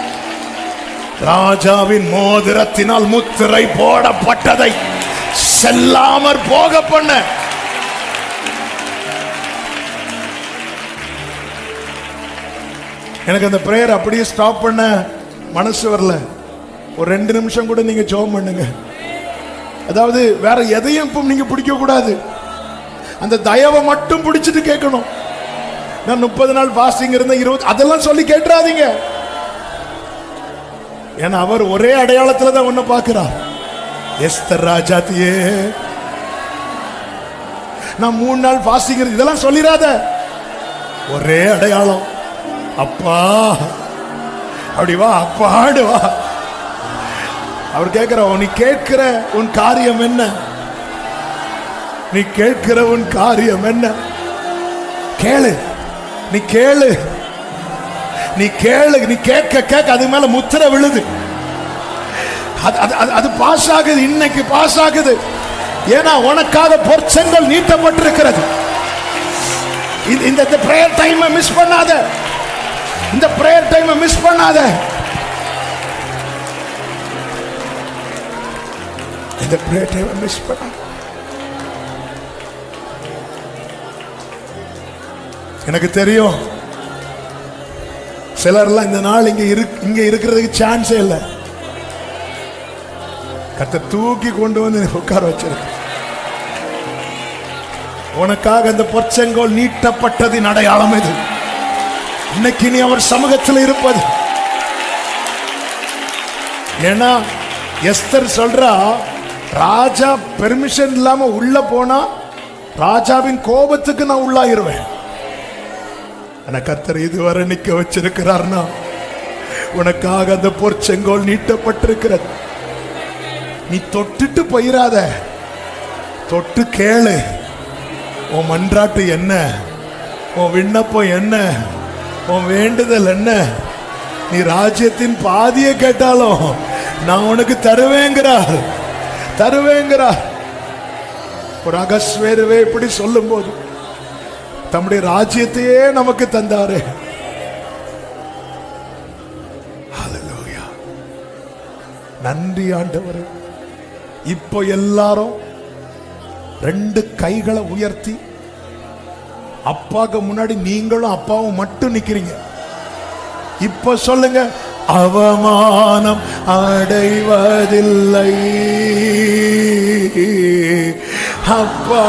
ராஜாவின் மோதிரத்தினால் முத்திரை போடப்பட்டதை செல்லாமற் போக பண்ண. எனக்கு அந்த பிரேயர் அப்படியே ஸ்டாப் பண்ண மனசு வரல. ஒரு 2 நிமிஷம் கூட நீங்க ஜெபம் பண்ணுங்க. அதாவது வேற எதையும் இப்ப நீங்க பிடிக்க கூடாது, அந்த தயவை மட்டும் பிடிச்சிட்டு கேட்கணும். நான் 30 நாள் பாஸ்டிங் இருந்த 20 அதெல்லாம் சொல்லி கேட்டுறாதீங்க. ஏன்னா அவர் ஒரே அடையாளத்துல தான் ஒண்ணு பார்க்கிறார். எஸ்தர் ராஜாத்தியே, நான் 3 நாள் பாஸ்டிங் இதெல்லாம் சொல்லிராத. ஒரே அடையாளம், அப்பா அப்படி வா, அப்பாடு வா. அவர் கேட்கிற, நீ கேட்கிற உன் காரியம் என்ன? நீ கேட்கிற உன் காரியம் என்ன? கேளு, நீ கேளு, நீ கேளு. நீ கேட்க கேட்க அது மேல முத்திரை விழுது. அது பாஸ் ஆகுது, இன்னைக்கு பாஸ் ஆகுது. ஏன்னா உனக்காக பொற்செங்கல் நீட்டப்பட்டிருக்கிறது. இந்த பிரேயர் டைமை மிஸ் பண்ணாத, இந்த பிரேயர் டைமை மிஸ் பண்ணாத. இந்த பிரேயர் டைமை மிஸ் பண்ணாத. எனக்கு தெரியும் சிலர்லாம் இந்த நாள் இங்க இருக்கிறதுக்கு சான்ஸே இல்லை. கர்த்தர் தூக்கி கொண்டு வந்து உட்கார வச்சிருக்கு. உனக்காக அந்த பொற்செங்கோல் நீட்டப்பட்டதின் அடையாளம் இது. இன்னைக்கு நீ அவர் சமூகத்தில் இருப்பது. ஏன்னா எஸ்தர் சொல்றா, ராஜா பெர்மிஷன் இல்லாம உள்ள போனா ராஜாவின் கோபத்துக்கு நான் உள்ளாயிருவேன். ஆனா கர்த்தர் இதுவரை நிக்க வச்சிருக்கிறார்னா உனக்காக அந்த பொற்செங்கோல் நீட்டப்பட்டிருக்கிறது. நீ தொட்டுட்டு போயிராத, தொட்டு கேளு. உன் மன்றாட்டு என்ன, உன் விண்ணப்பம் என்ன, உன் வேண்டுதல் என்ன? நீ ராஜ்யத்தின் பாதியை கேட்டாலும் நான் உனக்கு தருவேங்கிறார், தருவேங்கிறார். ஒரு அகஸ்வேருவே இப்படி சொல்லும் போது தம்முடைய ராஜ்யத்தையே நமக்கு தந்தாரு. ஹல்லேலூயா, நன்றி ஆண்டவரே. இப்போ எல்லாரும் 2 கைகளை உயர்த்தி அப்பாக்கு முன்னாடி நீங்களும் அப்பாவும் மட்டும் நிக்கிறீங்க. இப்ப சொல்லுங்க, அவமானம் அடைவதில்லை அப்பா.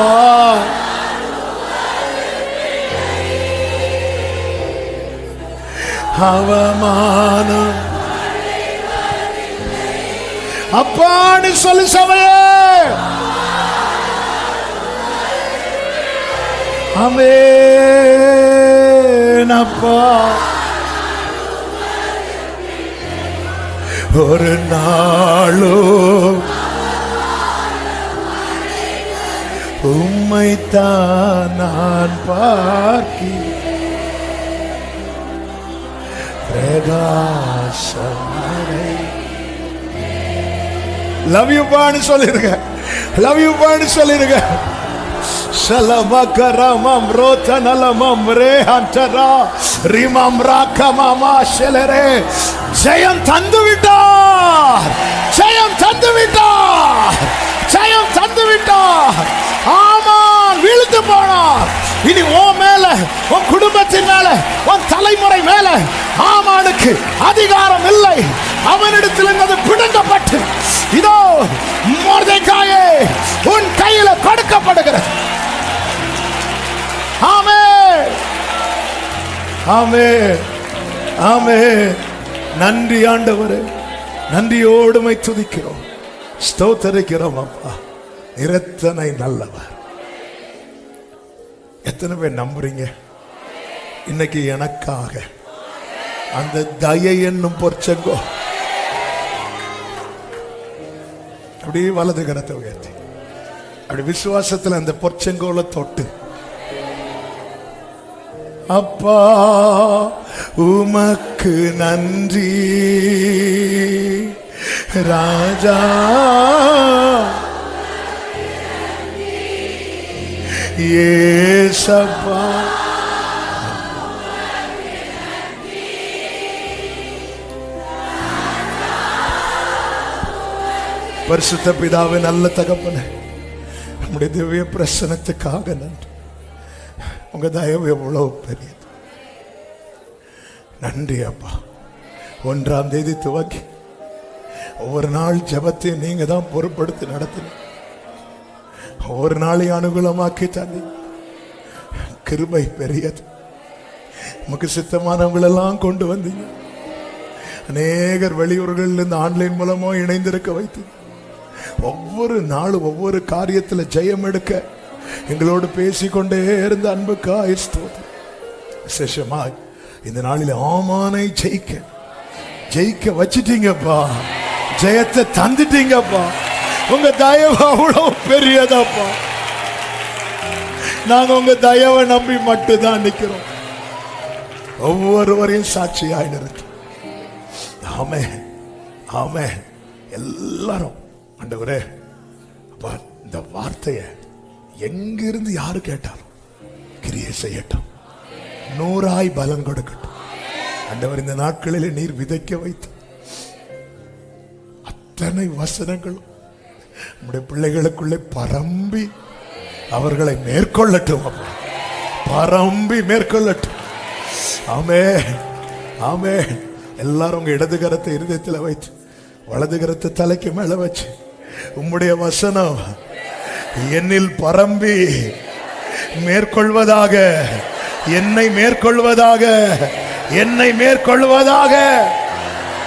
அவமானம் அப்பான்னு சொல்லு சபையே. ஆமென் அப்பா. ஒரு நாளும் உம்மைத்தான் நான் பார்க்கிறேன். லவ் யூ பான்னு சொல்லிருங்க, லவ் யூ பான்னு சொல்லிருங்க. சலமகரமம் ரோதனலமம் ரேஹந்தரா ரிமம் ராகமமா ஷெலரே. ஜெயம் தந்து விட்டார், ஜெயம் தந்து விட்டார், ஜெயம் தந்து விட்டார். ஆமான் விழுந்து போனார். இனி உன் மேல, உன் குடும்பத்தின் மேல, உன் தலைமுறை மேல ஆமானுக்கு அதிகாரம் இல்லை. அவனிடத்தில் அது பிடுங்கப்பட்டு இதோ மொர்தெகாயே உன் கையில கொடுக்கப்படுகிறது. ஆமென், ஆமென், ஆமென். நன்றி ஆண்டவரே, நன்றியோடு உம்மை துதிக்கிறோம், ஸ்தோத்திரிக்கிறோம் அப்பா. நிரத்தனை நல்லவர். எத்தனை பேர் நம்புறீங்க இன்னைக்கு எனக்காக அந்த தயை என்னும் பொற்செங்கோ? அப்படியே வலது கரத்தை உயர்த்தி அப்படி விசுவாசத்தில் அந்த பொற்செங்கோல தொட்டு, அப்பா உமக்கு நன்றி, ராஜா ஏசப்பா. பரிசுத்த பிதாவே, நல்ல தகப்பனே, நம்முடைய திவ்ய பிரசனத்துக்காக நன்றி. உங்க தயவு எவ்வளவு பெரியது. நன்றி அப்பா. 1ஆம் தேதி துவக்கி ஒவ்வொரு நாள் ஜெபத்தையும் நீங்க தான் பொறுப்படுத்தி நடத்தின. ஒவ்வொரு நாளையும் அனுகூலமாக்கி தந்தி. கிருபை பெரியது. நமக்கு சித்தமானவங்களெல்லாம் கொண்டு வந்தீங்க. அநேகர் வெளியூர்களிலிருந்து ஆன்லைன் மூலமா இணைந்திருக்க வைத்தீங்க. ஒவ்வொரு நாளும் ஒவ்வொரு காரியத்தில் ஜெயம் எடுக்க எங்களோடு பேசிக்கொண்டே இருந்த அன்புக்காய் ஸ்தோத்திரம். விசேஷமாய் இந்த நாளில் ஆமானை ஜெயிக்க வச்சிட்டீங்கப்பா. ஜெயத்தை தந்துட்டீங்கப்பா. உங்க தயவு அவ்வளவு பெரியதாப்பா. நாங்க உங்க தயவை நம்பி மட்டும்தான் நிக்கிறோம். ஒவ்வொருவரையும் சாட்சியாய் நிறுத்தி. ஆமென், ஆமென். எல்லாரும் ஆண்டவரே, அப்பா, இந்த வார்த்தையை எங்கிருந்து யாரு கேட்டாலும் கிரியை செய்யட்டும். 100ஆய் பலன் கொடுக்கட்டும். ஆண்டவர், இந்த நாட்களிலே நீர் விதைக்க வைத்து அத்தனை வசனங்களும் நம்முடைய பிள்ளைகளுக்குள்ளே பரம்பி அவர்களை மேற்கொள்ளட்டும். அப்பா, பரம்பி மேற்கொள்ளட்டும். ஆமென், ஆமென். எல்லாரும் உங்க இடது கரத்தை இருதயத்தில் வைத்து வலது கரத்தை தலைக்கு மேல வச்சு உம்முடைய வசனம் என்னில் பரம்பி மேற்கொள்வதாக, என்னை மேற்கொள்வதாக, என்னை மேற்கொள்வதாக.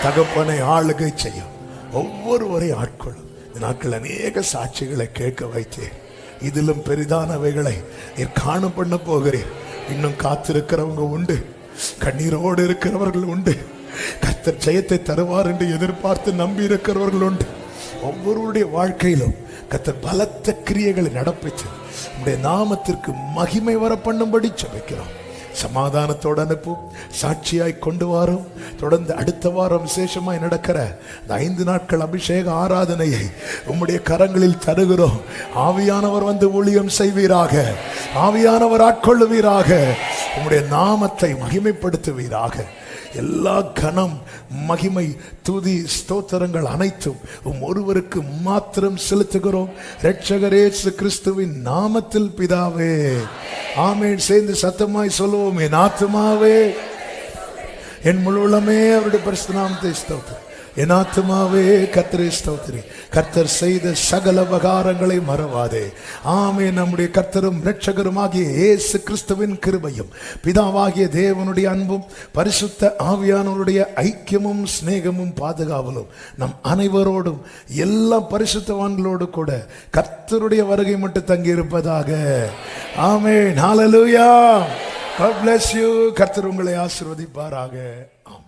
தகப்பனை ஆளுகை செய்யும். ஒவ்வொருவரையும் ஆட்கொள்ளும். இந்த நாட்கள் அநேக சாட்சிகளை கேட்க வைத்தேன். இதிலும் பெரிதானவைகளை நீர் காண பண்ண போகிறேன். இன்னும் காத்திருக்கிறவங்க உண்டு, கண்ணீரோடு இருக்கிறவர்கள் உண்டு. கர்த்தர் ஜெயத்தை தருவார் என்று எதிர்பார்த்து நம்பி இருக்கிறவர்கள் உண்டு. ஒவ்வொருவருடைய வாழ்க்கையிலும் கர்த்தர் பலத்த கிரியைகளை நடப்பிச்சு நம்முடைய நாமத்திற்கு மகிமை வர பண்ணும்படி ஜெபிக்கிறோம். சமாதானத்தோடு அனுப்பும். சாட்சியாய் கொண்டு வரும். தொடர்ந்து அடுத்த வாரம் விசேஷமாய் நடக்கிற இந்த 5 நாட்கள் அபிஷேக ஆராதனையை உம்முடைய கரங்களில் தருகிறோம். ஆவியானவர் வந்து ஊழியம் செய்வீராக. ஆவியானவர் ஆட்கொள்ளுவீராக. உம்முடைய நாமத்தை மகிமைப்படுத்துவீராக. எல்லா கனம், மகிமை, துதி, ஸ்தோத்திரங்கள் அனைத்தும் ஒருவருக்கு மாத்திரம் செலுத்துகிறோம். இரட்சகர் இயேசு கிறிஸ்துவின் நாமத்தில் பிதாவே, ஆமென். சேர்ந்து சத்தமாய் சொல்லுவோம். என் ஆத்துமாவே என் முழு உள்ளமே அவருடைய பரிசுத்த நாமத்தை ஸ்தோத்திரி. என் ஆத்துமாவே கர்த்தரை ஸ்தோத்திரி. கர்த்தர் செய்த சகல உபகாரங்களை மறவாதே. ஆமென். நம்முடைய கர்த்தரும் இரட்சகருமாகிய இயேசு கிறிஸ்துவின் கிருபையும் பிதாவாகிய தேவனுடைய அன்பும் பரிசுத்த ஆவியானவருடைய ஐக்கியமும் சிநேகமும் பாதுகாவலும் நம் அனைவரோடும் எல்லா பரிசுத்தவான்களோடு கூட கர்த்தருடைய வருகை மட்டும் தங்கி இருப்பதாக. ஆமென். ஹல்லேலூயா. God bless you. கர்த்தர் உங்களை ஆசீர்வதிப்பாராக. ஆமென்.